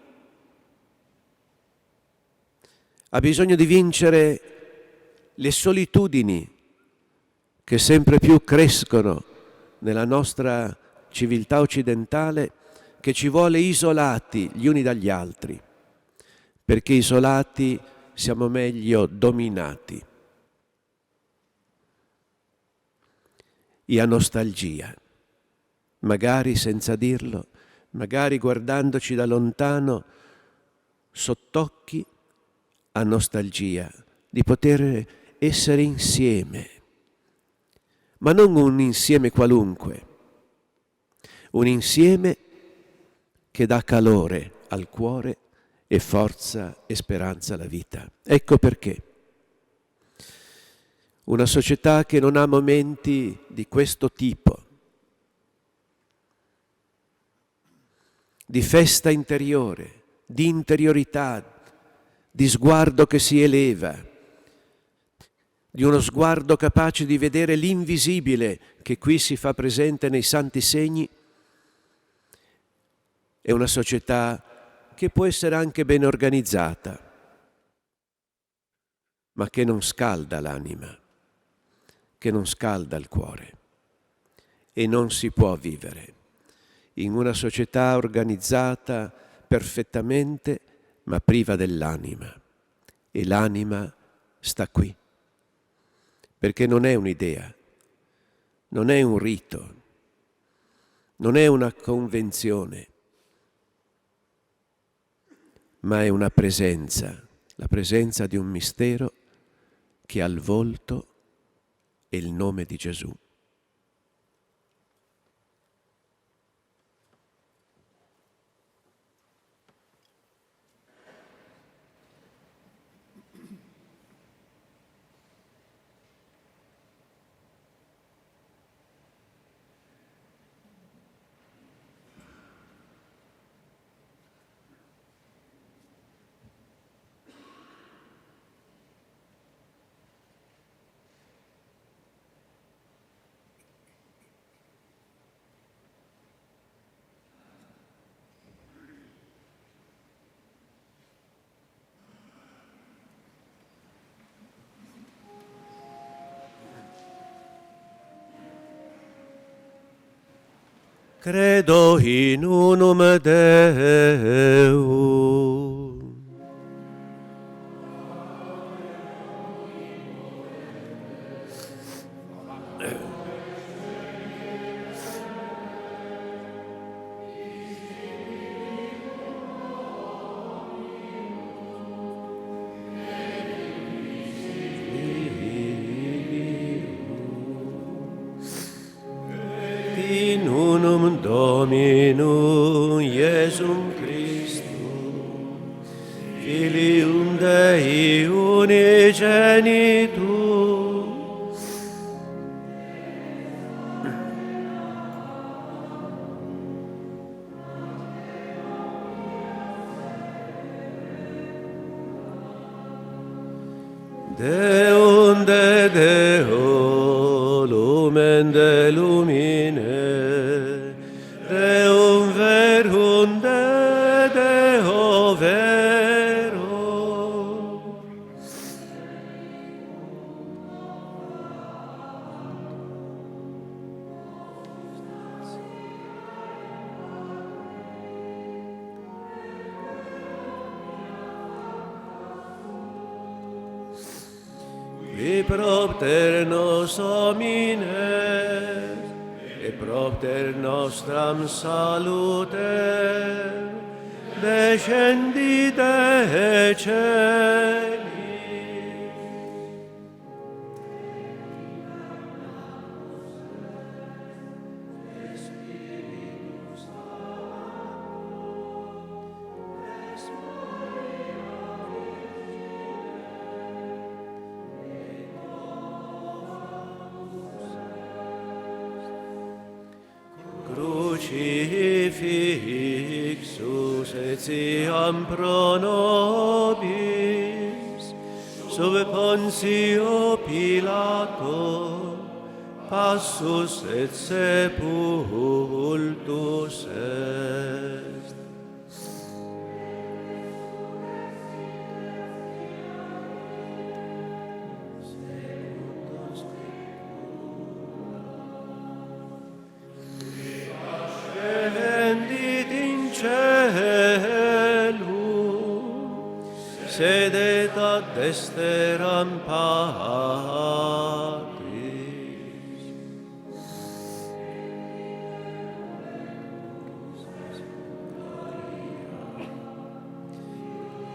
Ha bisogno di vincere le solitudini che sempre più crescono nella nostra civiltà occidentale, che ci vuole isolati gli uni dagli altri, perché isolati siamo meglio dominati. E ha nostalgia, magari senza dirlo, magari guardandoci da lontano, sott'occhi, ha nostalgia di poter essere insieme, ma non un insieme qualunque, un insieme che dà calore al cuore e forza e speranza alla vita. Ecco perché una società che non ha momenti di questo tipo, di festa interiore, di interiorità, di sguardo che si eleva, di uno sguardo capace di vedere l'invisibile che qui si fa presente nei santi segni, è una società che può essere anche ben organizzata, ma che non scalda l'anima, che non scalda il cuore. E non si può vivere in una società organizzata perfettamente, ma priva dell'anima. E l'anima sta qui, perché non è un'idea, non è un rito, non è una convenzione, ma è una presenza, la presenza di un mistero che ha il volto e il nome di Gesù. Credo in unum Deum. In unum Dominum Iesum Christum, Filium Dei unigenitum, Deo, lumen de lumine, Deum verum de Deo vero. Qui propter nos homines, e propter nostram salute, descendi de celi. Crucifixus etiam pro nobis, sub Pontio Pilato, passus et sepultus est. Scendit in cielo, sedet ad desteram Patris.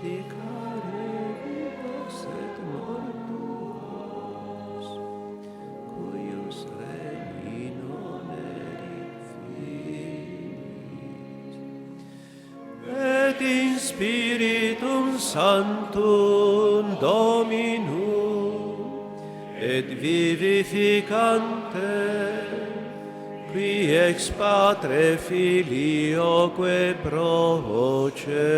Dicare vivos et mortuos, cuius regni non erit finis, et in Spiritum Sanctum Dominum, et vivificante, qui ex Patre Filioque procedit.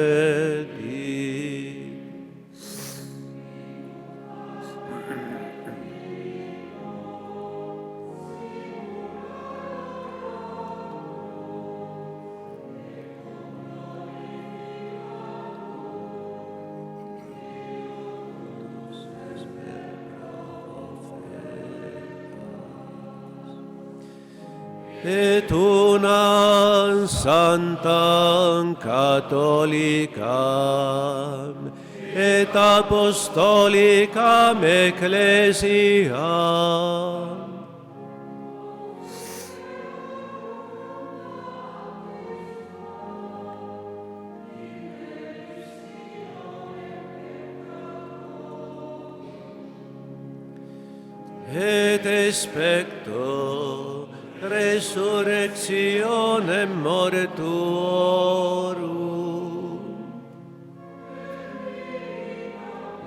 Et unam sanctam catholicam et apostolicam ecclesiam et expecto resurrectionem mortuorum,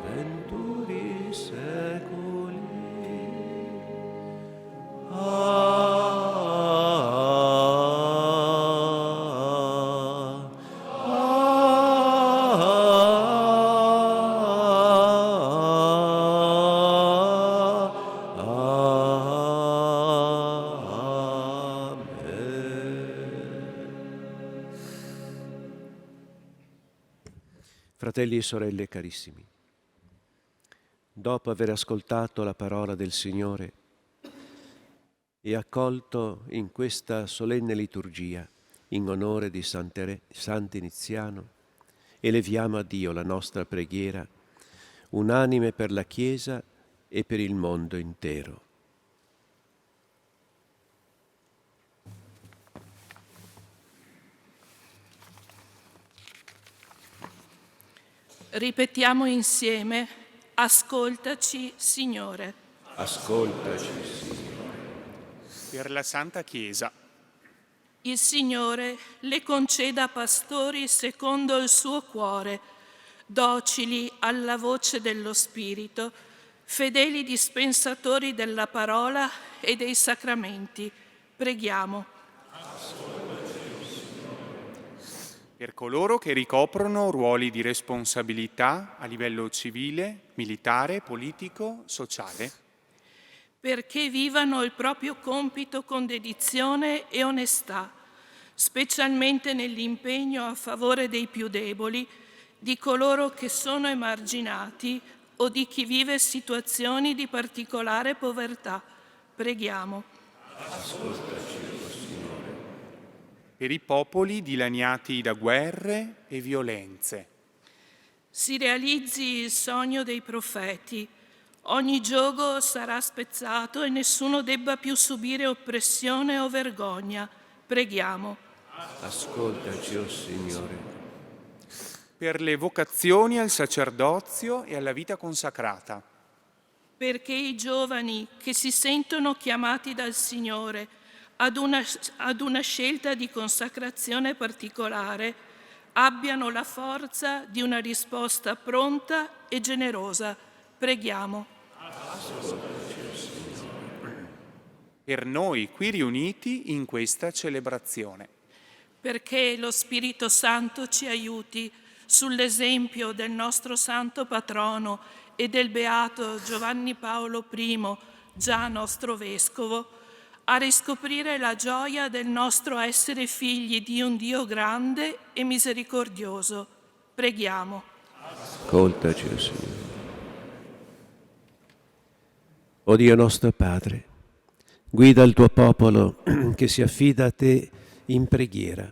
venturi seculi. Fratelli e sorelle carissimi, dopo aver ascoltato la parola del Signore e accolto in questa solenne liturgia in onore di Sant'Iniziano, eleviamo a Dio la nostra preghiera, unanime per la Chiesa e per il mondo intero. Ripetiamo insieme: ascoltaci, Signore. Ascoltaci, Signore. Per la Santa Chiesa. Il Signore le conceda pastori secondo il suo cuore, docili alla voce dello Spirito, fedeli dispensatori della parola e dei sacramenti. Preghiamo. Per coloro che ricoprono ruoli di responsabilità a livello civile, militare, politico, sociale. perché vivano il proprio compito con dedizione e onestà, specialmente nell'impegno a favore dei più deboli, di coloro che sono emarginati o di chi vive situazioni di particolare povertà. Preghiamo. Ascoltaci, o Signore. Per i popoli dilaniati da guerre e violenze. Si realizzi il sogno dei profeti. Ogni giogo sarà spezzato e nessuno debba più subire oppressione o vergogna. Preghiamo. Ascoltaci, o Signore. Per le vocazioni al sacerdozio e alla vita consacrata. Perché i giovani che si sentono chiamati dal Signore ad una scelta di consacrazione particolare abbiano la forza di una risposta pronta e generosa. Preghiamo. Per noi qui riuniti in questa celebrazione. Perché lo Spirito Santo ci aiuti sull'esempio del nostro santo patrono e del beato Giovanni Paolo I, già nostro vescovo, a riscoprire la gioia del nostro essere figli di un Dio grande e misericordioso. Preghiamo. Ascoltaci, o Signore. O Dio nostro Padre, guida il tuo popolo che si affida a te in preghiera.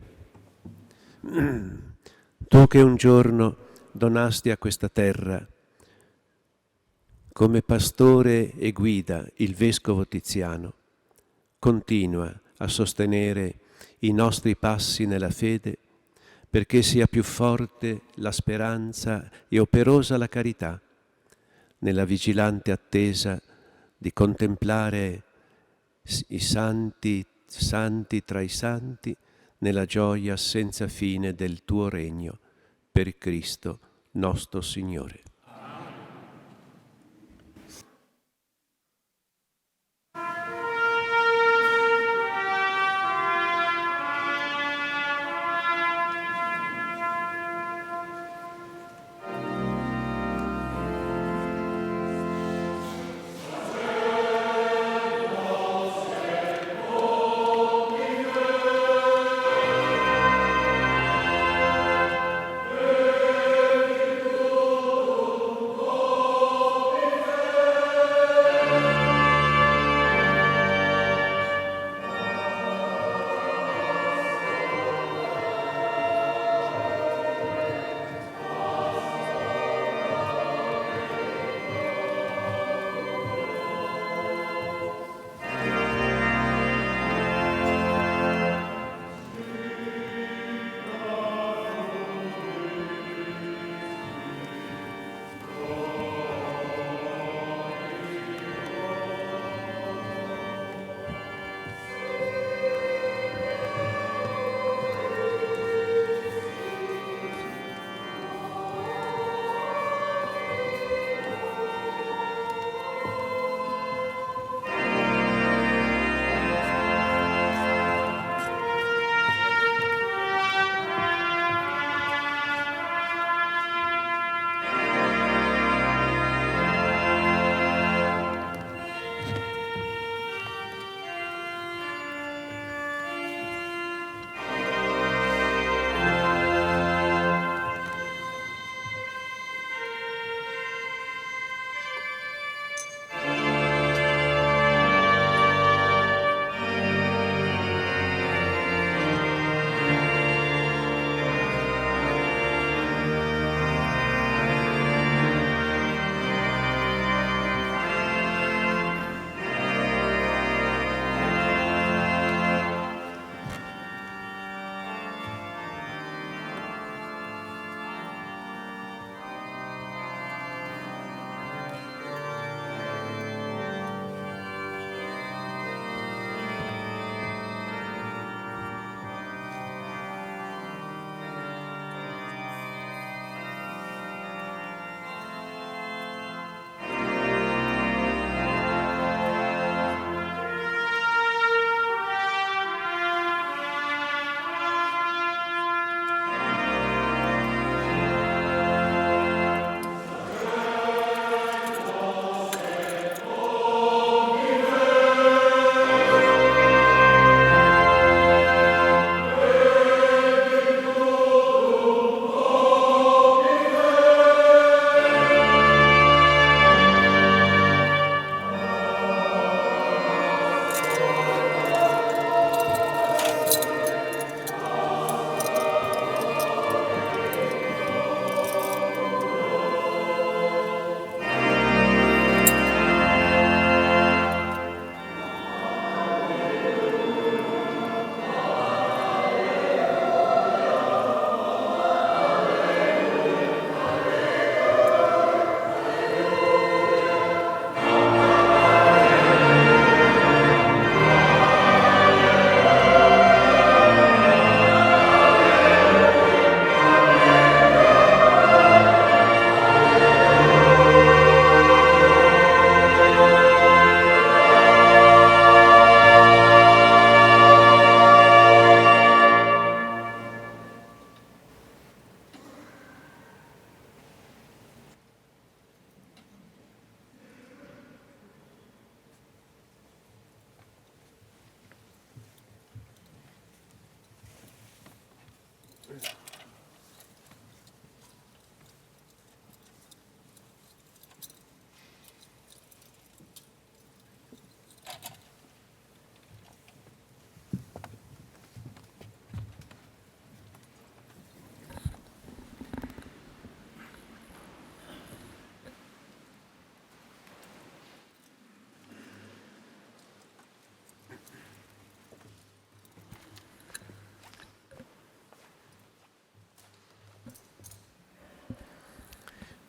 Tu che un giorno donasti a questa terra come pastore e guida il Vescovo Tiziano, continua a sostenere i nostri passi nella fede perché sia più forte la speranza e operosa la carità, nella vigilante attesa di contemplare i santi tra i santi, nella gioia senza fine del tuo regno, per Cristo nostro Signore.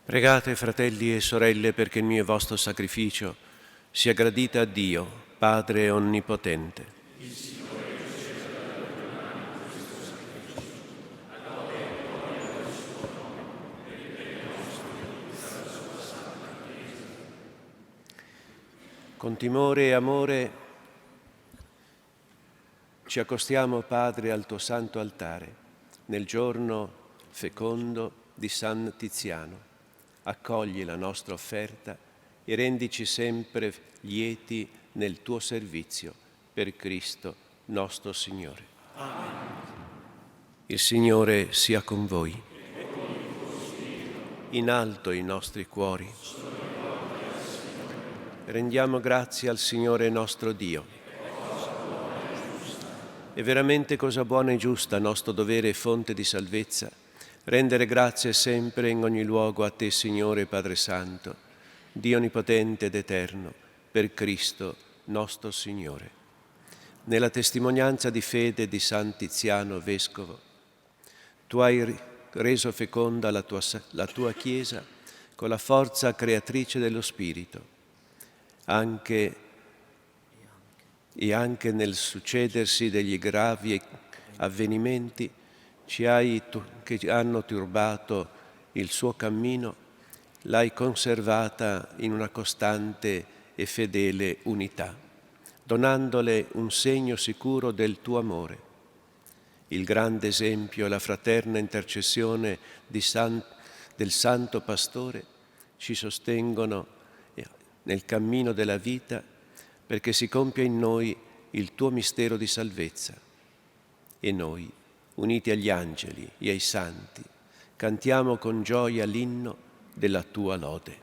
Pregate, fratelli e sorelle, perché il mio e vostro sacrificio sia gradito a Dio, Padre Onnipotente. Con timore e amore ci accostiamo, Padre, al tuo santo altare, nel giorno fecondo di San Tiziano. Accogli la nostra offerta e rendici sempre lieti nel tuo servizio, per Cristo nostro Signore. Amen. Il Signore sia con voi. In alto i nostri cuori. Rendiamo grazie al Signore nostro Dio. È veramente cosa buona e giusta, nostro dovere e fonte di salvezza, rendere grazie sempre in ogni luogo a Te, Signore Padre Santo, Dio Onnipotente ed Eterno, per Cristo nostro Signore. Nella testimonianza di fede di San Tiziano, Vescovo, Tu hai reso feconda la tua Chiesa con la forza creatrice dello Spirito, anche nel succedersi degli gravi avvenimenti che hanno turbato il suo cammino, l'hai conservata in una costante e fedele unità, donandole un segno sicuro del tuo amore. Il grande esempio e la fraterna intercessione del Santo Pastore ci sostengono nel cammino della vita, perché si compia in noi il tuo mistero di salvezza. E noi, uniti agli angeli e ai santi, cantiamo con gioia l'inno della tua lode.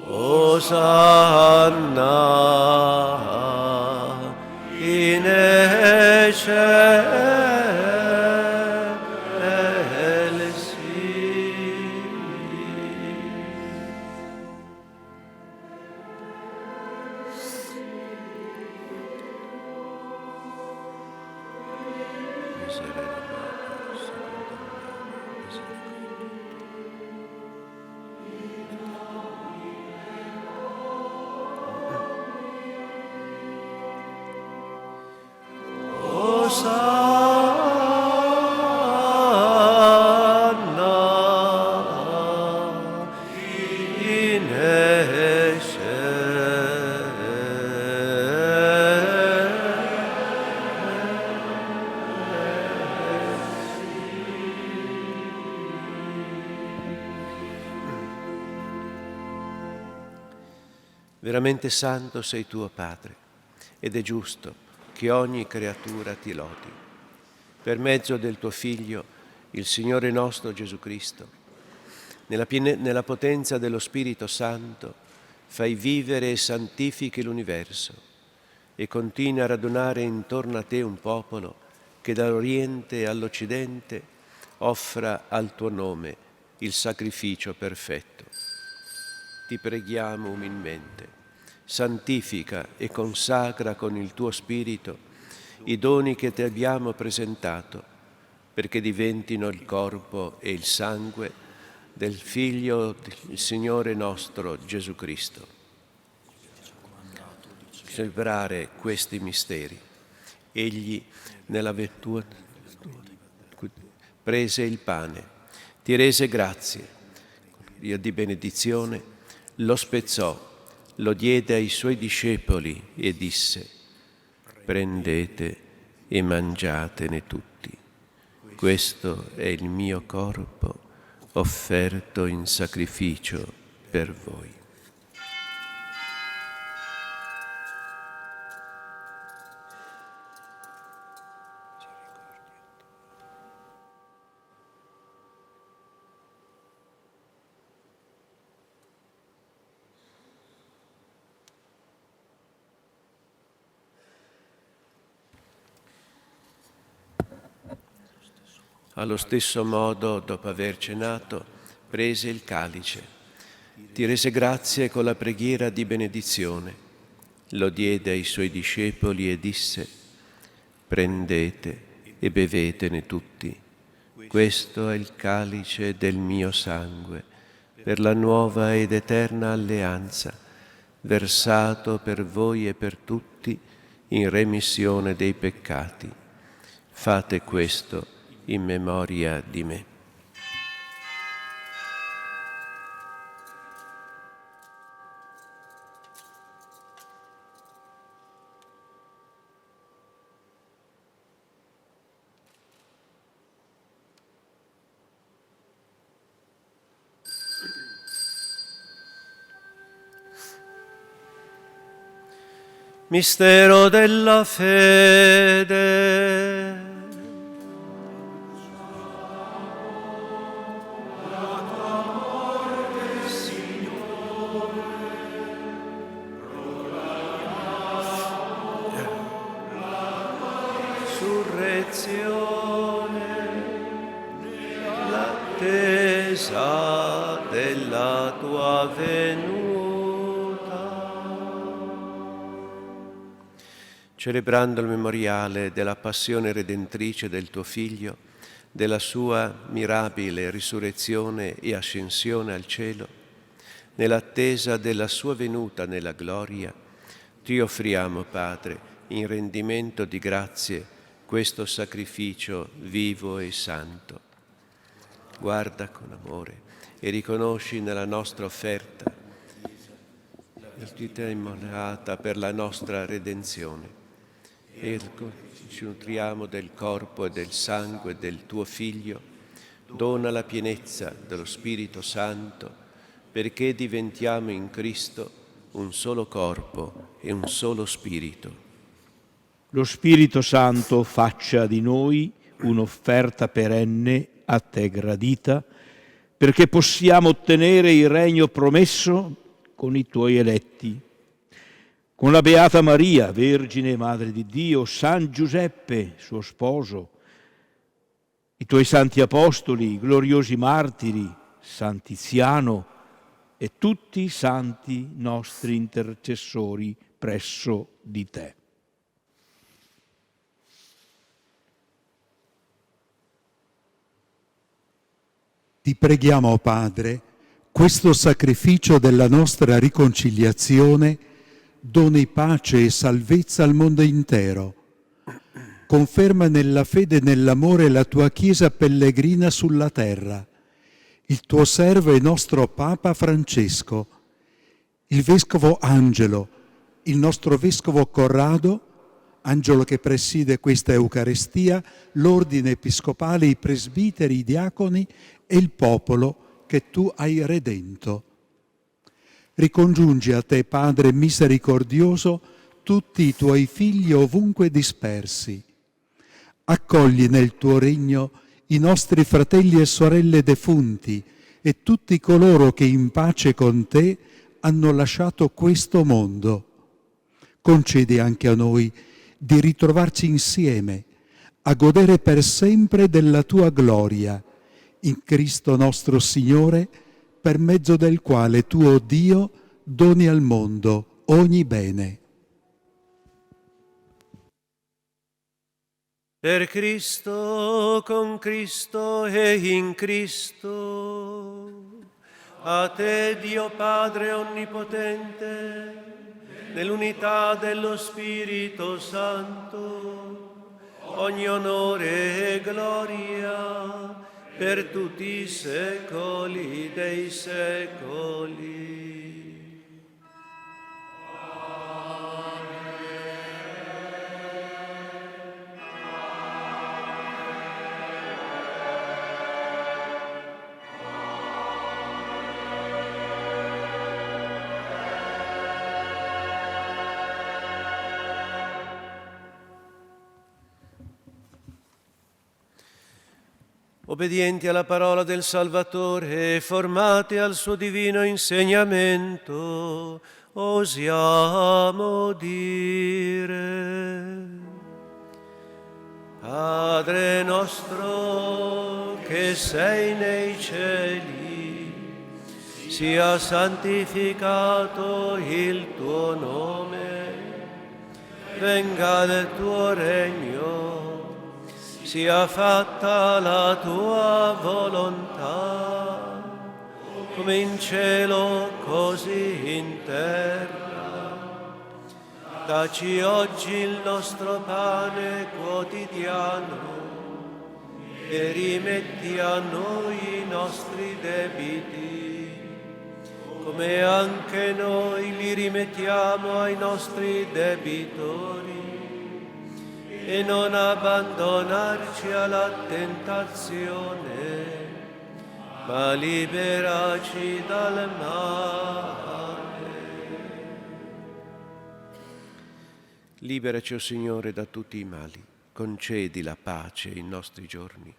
Osanna in Veramente santo sei tuo Padre, ed è giusto che ogni creatura ti lodi. Per mezzo del tuo Figlio, il Signore nostro Gesù Cristo, nella potenza dello Spirito Santo, fai vivere e santifichi l'universo e continui a radunare intorno a te un popolo che dall'Oriente all'Occidente offra al tuo nome il sacrificio perfetto. Ti preghiamo umilmente, santifica e consacra con il tuo Spirito i doni che ti abbiamo presentato, perché diventino il corpo e il sangue del Figlio, il Signore nostro Gesù Cristo. Celebrare questi misteri. Egli, nella virtù, prese il pane, ti rese grazie, Dio di benedizione, lo spezzò, lo diede ai suoi discepoli e disse: prendete e mangiatene tutti. Questo è il mio corpo offerto in sacrificio per voi. Allo stesso modo, dopo aver cenato, prese il calice, ti rese grazie con la preghiera di benedizione, lo diede ai suoi discepoli e disse: prendete e bevetene tutti. Questo è il calice del mio sangue, per la nuova ed eterna alleanza, versato per voi e per tutti in remissione dei peccati. Fate questo in memoria di me. Mistero della fede. L'attesa della tua venuta. Celebrando il memoriale della passione redentrice del tuo Figlio, della sua mirabile risurrezione e ascensione al cielo, nell'attesa della sua venuta nella gloria, ti offriamo, Padre, in rendimento di grazie, questo sacrificio vivo e santo. Guarda con amore e riconosci nella nostra offerta la vita immolata per la nostra redenzione. E ci nutriamo del corpo e del sangue del tuo Figlio. Dona la pienezza dello Spirito Santo, perché diventiamo in Cristo un solo corpo e un solo spirito. Lo Spirito Santo faccia di noi un'offerta perenne a te gradita, perché possiamo ottenere il regno promesso con i tuoi eletti. Con la Beata Maria, Vergine e Madre di Dio, San Giuseppe, suo sposo, i tuoi santi apostoli, i gloriosi martiri, San Tiziano e tutti i santi nostri intercessori presso di te. Ti preghiamo, Padre, questo sacrificio della nostra riconciliazione doni pace e salvezza al mondo intero. Conferma nella fede e nell'amore la tua Chiesa pellegrina sulla terra, il tuo servo e nostro Papa Francesco, il Vescovo Angelo, il nostro Vescovo Corrado, Angelo che preside questa Eucaristia, l'ordine episcopale, i presbiteri, i diaconi e il popolo che tu hai redento. Ricongiungi a te, Padre misericordioso, tutti i tuoi figli ovunque dispersi. Accogli nel tuo regno i nostri fratelli e sorelle defunti e tutti coloro che in pace con te hanno lasciato questo mondo. Concedi anche a noi di ritrovarci insieme, a godere per sempre della tua gloria, in Cristo nostro Signore, per mezzo del quale tu, o Dio, doni al mondo ogni bene. Per Cristo, con Cristo e in Cristo. A te, Dio Padre Onnipotente, nell'unità dello Spirito Santo, ogni onore e gloria per tutti i secoli dei secoli. Obbedienti alla parola del Salvatore e formati al suo divino insegnamento, osiamo dire: Padre nostro che sei nei cieli, sia santificato il tuo nome, venga il tuo regno, sia fatta la tua volontà, come in cielo così in terra. Dacci oggi il nostro pane quotidiano e rimetti a noi i nostri debiti, come anche noi li rimettiamo ai nostri debitori. E non abbandonarci alla tentazione, ma liberaci dal male. Liberaci, o Signore, da tutti i mali, concedi la pace ai nostri giorni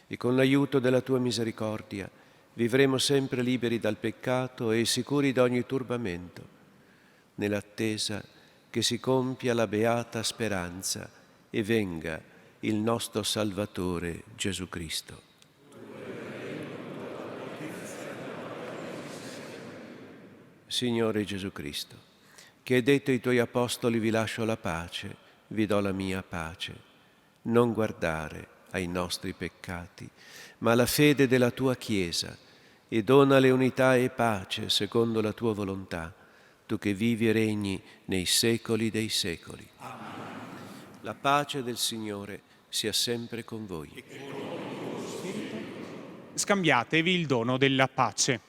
e con l'aiuto della tua misericordia vivremo sempre liberi dal peccato e sicuri da ogni turbamento, nell'attesa che si compia la beata speranza e venga il nostro Salvatore Gesù Cristo. Signore Gesù Cristo, che hai detto ai tuoi apostoli: vi lascio la pace, vi do la mia pace, non guardare ai nostri peccati, ma alla fede della tua Chiesa, e donale unità e pace secondo la tua volontà, tu che vivi e regni nei secoli dei secoli. Amen. La pace del Signore sia sempre con voi. Scambiatevi il dono della pace.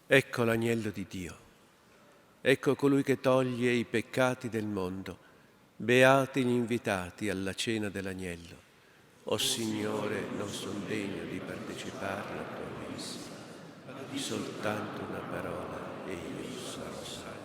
Ecco l'agnello di Dio, ecco colui che toglie i peccati del mondo. Beati gli invitati alla cena dell'agnello. O Signore, non son degno di partecipare alla tua messa, di soltanto una parola e io sarò salvo.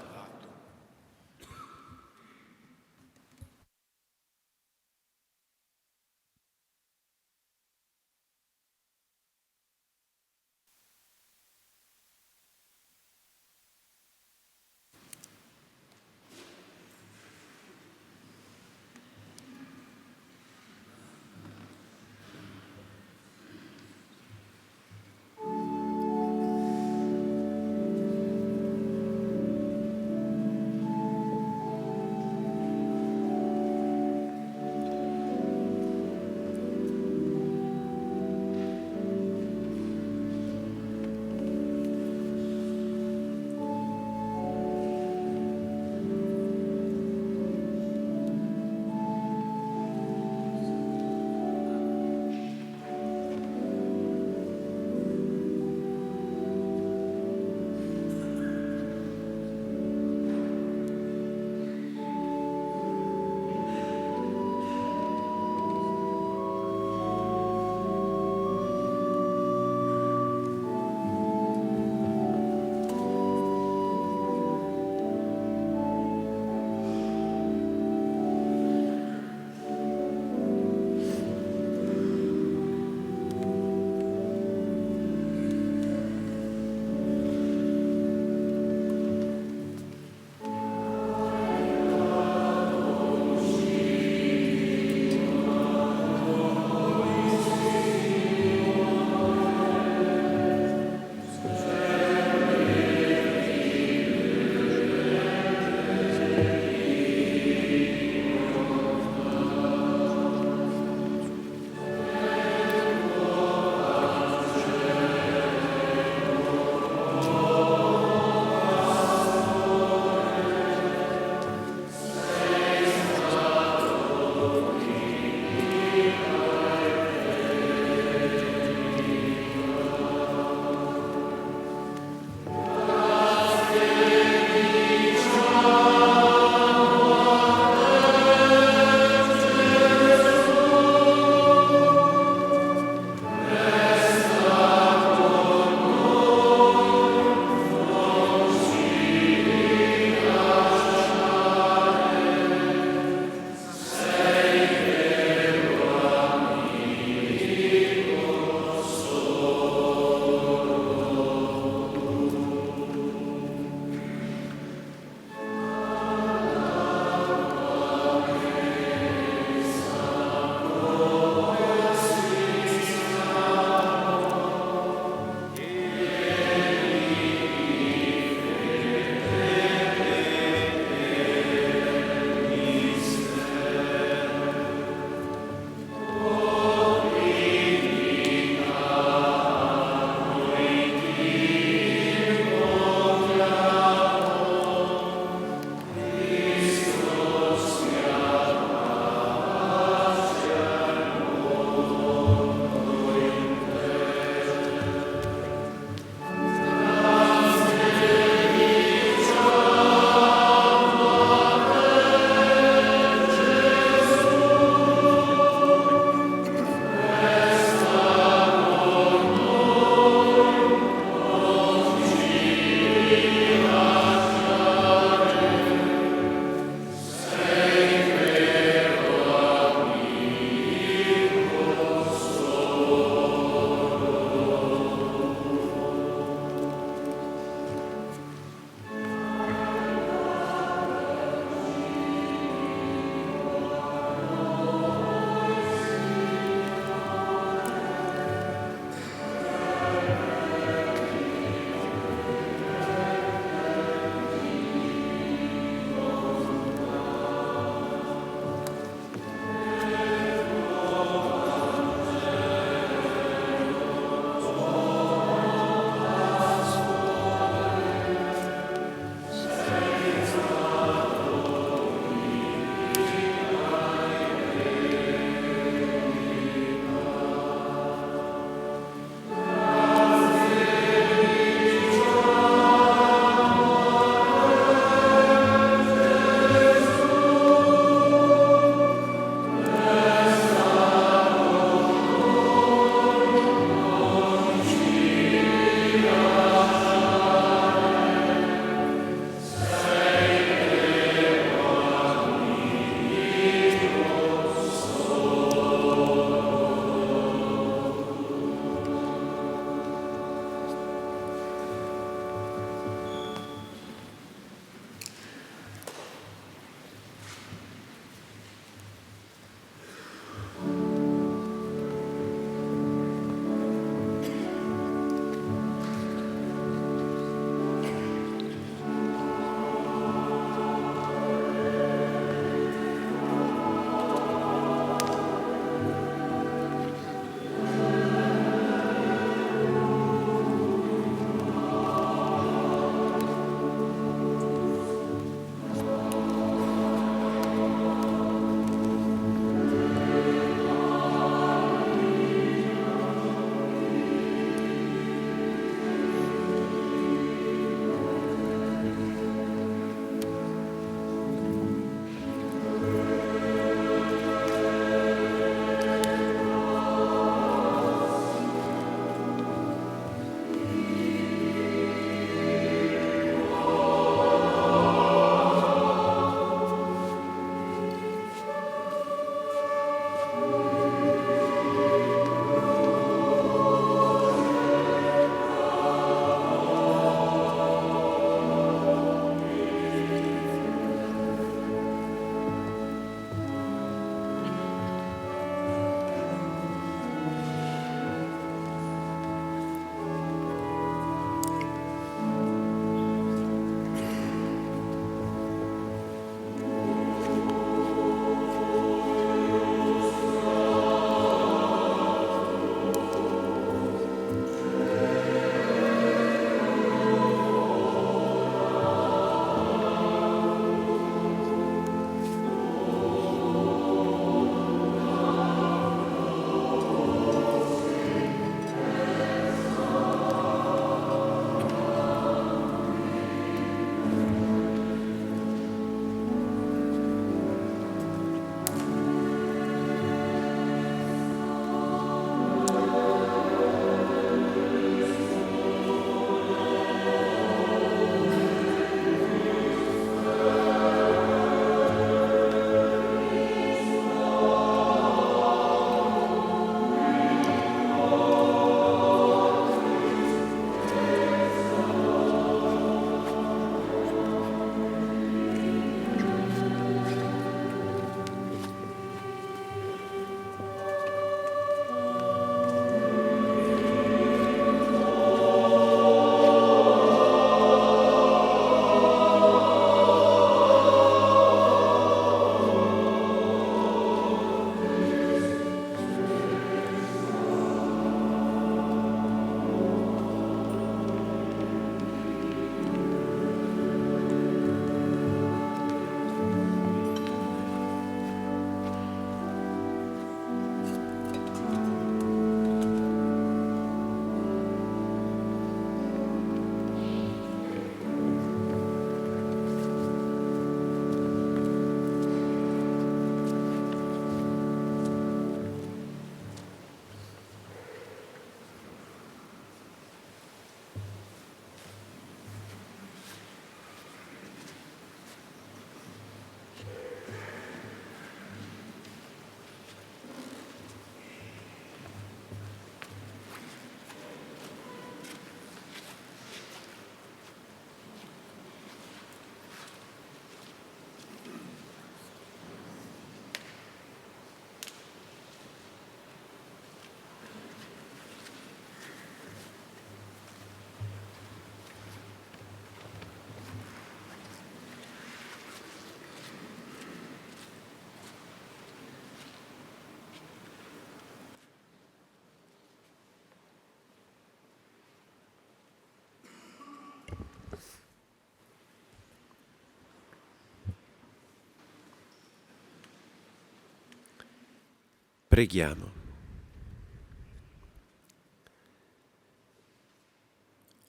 Preghiamo.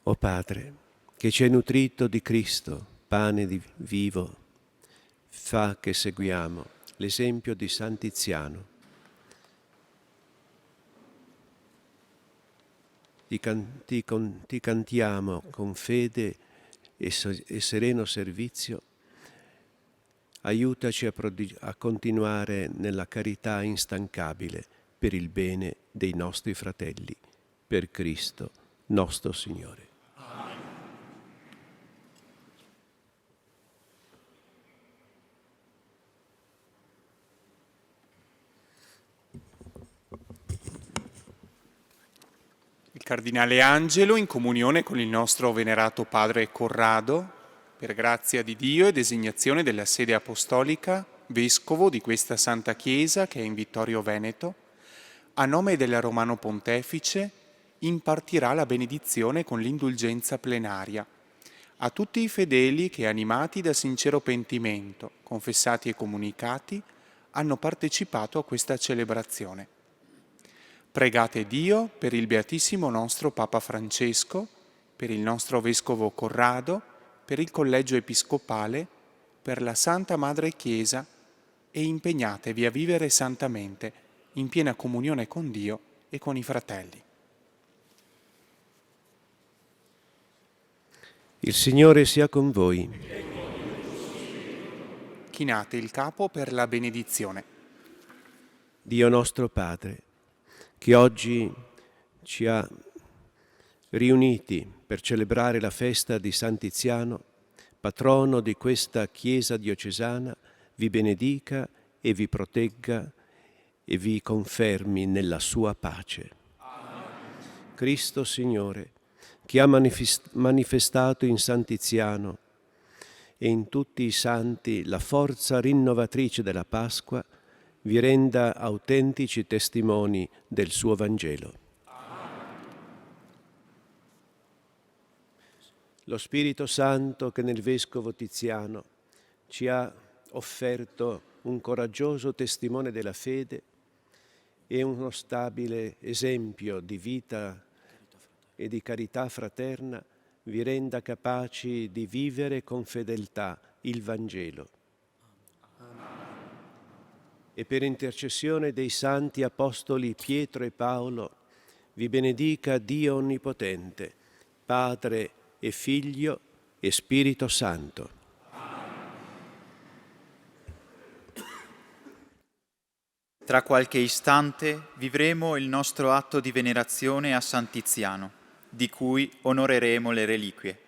O Padre, che ci hai nutrito di Cristo, pane vivo, fa che seguiamo l'esempio di San Tiziano. Ti cantiamo con fede e sereno servizio. Aiutaci a continuare nella carità instancabile per il bene dei nostri fratelli, per Cristo nostro Signore. Il Cardinale Angelo, in comunione con il nostro venerato Padre Corrado, per grazia di Dio e designazione della sede apostolica, vescovo di questa Santa Chiesa che è in Vittorio Veneto, a nome del Romano Pontefice, impartirà la benedizione con l'indulgenza plenaria a tutti i fedeli che, animati da sincero pentimento, confessati e comunicati, hanno partecipato a questa celebrazione. Pregate Dio per il Beatissimo nostro Papa Francesco, per il nostro Vescovo Corrado, per il Collegio Episcopale, per la Santa Madre Chiesa e impegnatevi a vivere santamente, in piena comunione con Dio e con i fratelli. Il Signore sia con voi. Chinate il capo per la benedizione. Dio nostro Padre, che oggi ci ha riuniti per celebrare la festa di San Tiziano, patrono di questa Chiesa diocesana, vi benedica e vi protegga e vi confermi nella sua pace. Amen. Cristo Signore, che ha manifestato in San Tiziano e in tutti i santi la forza rinnovatrice della Pasqua, vi renda autentici testimoni del suo Vangelo. Lo Spirito Santo che nel Vescovo Tiziano ci ha offerto un coraggioso testimone della fede e uno stabile esempio di vita e di carità fraterna, vi renda capaci di vivere con fedeltà il Vangelo. E per intercessione dei santi apostoli Pietro e Paolo, vi benedica Dio Onnipotente, Padre e Figlio e Spirito Santo. Tra qualche istante vivremo il nostro atto di venerazione a San Tiziano, di cui onoreremo le reliquie.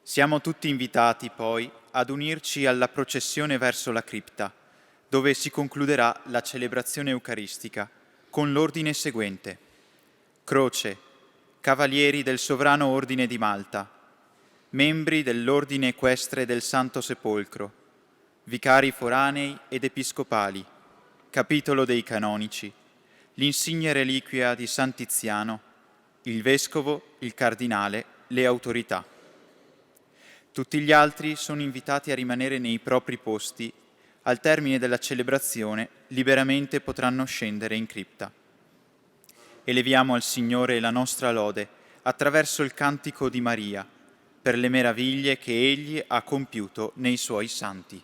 Siamo tutti invitati poi ad unirci alla processione verso la cripta, dove si concluderà la celebrazione eucaristica con l'ordine seguente: Croce, Cavalieri del Sovrano Ordine di Malta, membri dell'Ordine Equestre del Santo Sepolcro, vicari foranei ed episcopali, capitolo dei canonici, l'insigne reliquia di San Tiziano, il vescovo, il cardinale, le autorità. Tutti gli altri sono invitati a rimanere nei propri posti. Al termine della celebrazione liberamente potranno scendere in cripta. Eleviamo al Signore la nostra lode attraverso il cantico di Maria per le meraviglie che Egli ha compiuto nei Suoi santi.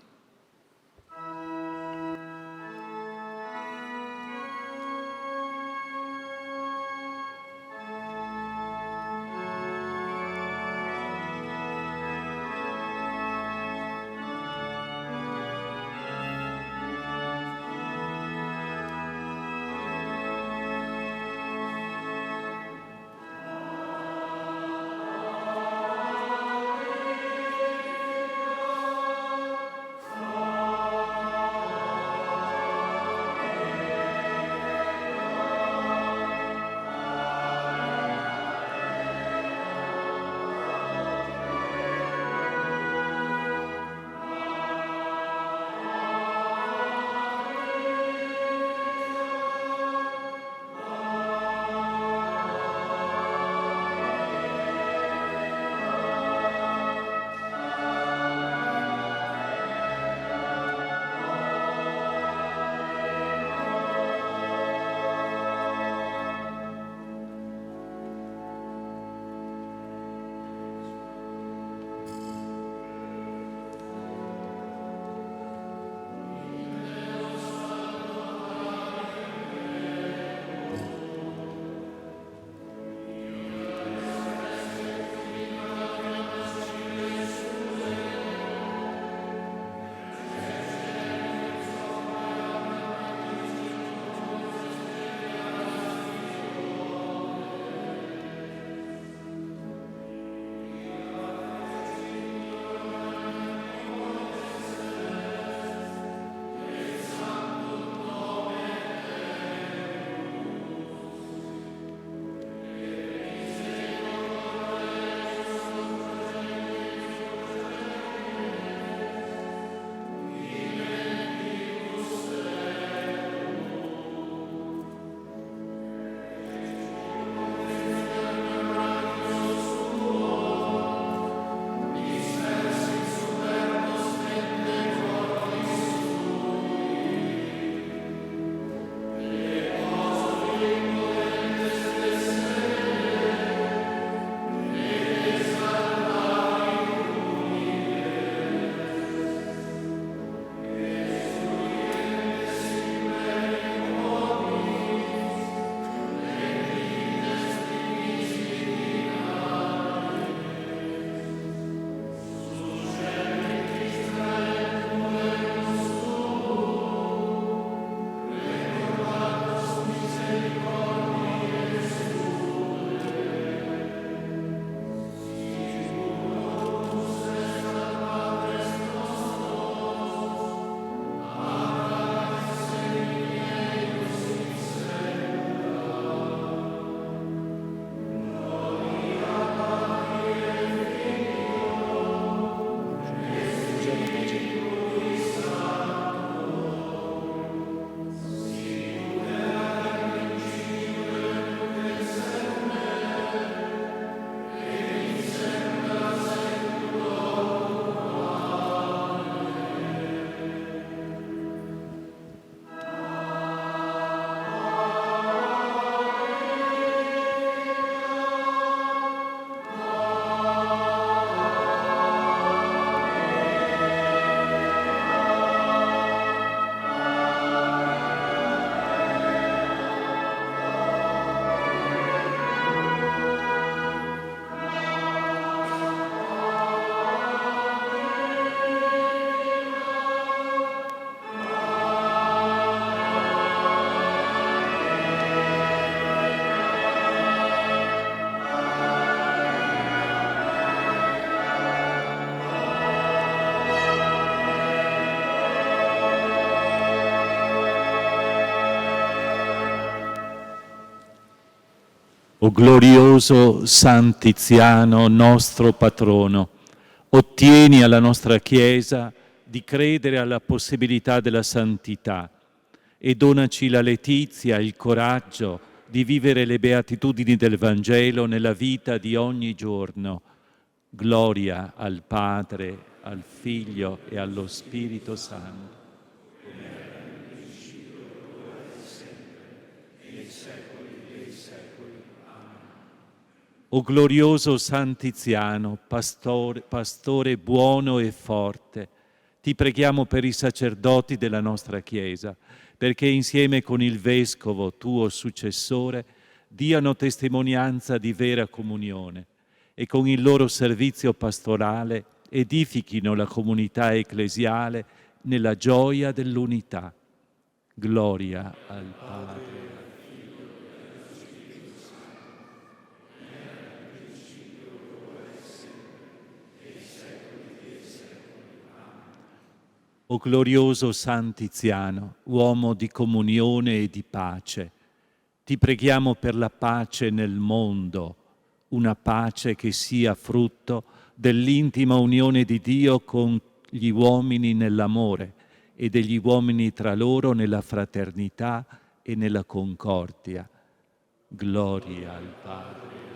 O glorioso San Tiziano, nostro patrono, ottieni alla nostra Chiesa di credere alla possibilità della santità e donaci la letizia e il coraggio di vivere le beatitudini del Vangelo nella vita di ogni giorno. Gloria al Padre, al Figlio e allo Spirito Santo. O glorioso San Tiziano, pastore buono e forte, ti preghiamo per i sacerdoti della nostra Chiesa, perché insieme con il Vescovo, tuo successore, diano testimonianza di vera comunione e con il loro servizio pastorale edifichino la comunità ecclesiale nella gioia dell'unità. Gloria al Padre. O glorioso San Tiziano, uomo di comunione e di pace, ti preghiamo per la pace nel mondo, una pace che sia frutto dell'intima unione di Dio con gli uomini nell'amore e degli uomini tra loro nella fraternità e nella concordia. Gloria al Padre.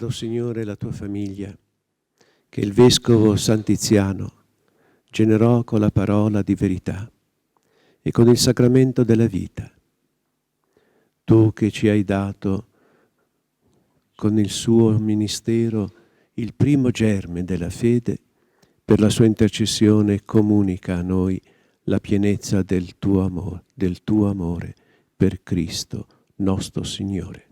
Guarda, oh Signore, la tua famiglia, che il Vescovo Santiziano generò con la parola di verità e con il sacramento della vita. Tu che ci hai dato con il suo ministero il primo germe della fede, per la sua intercessione comunica a noi la pienezza del tuo amore per Cristo nostro Signore.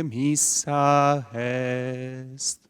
Missa est.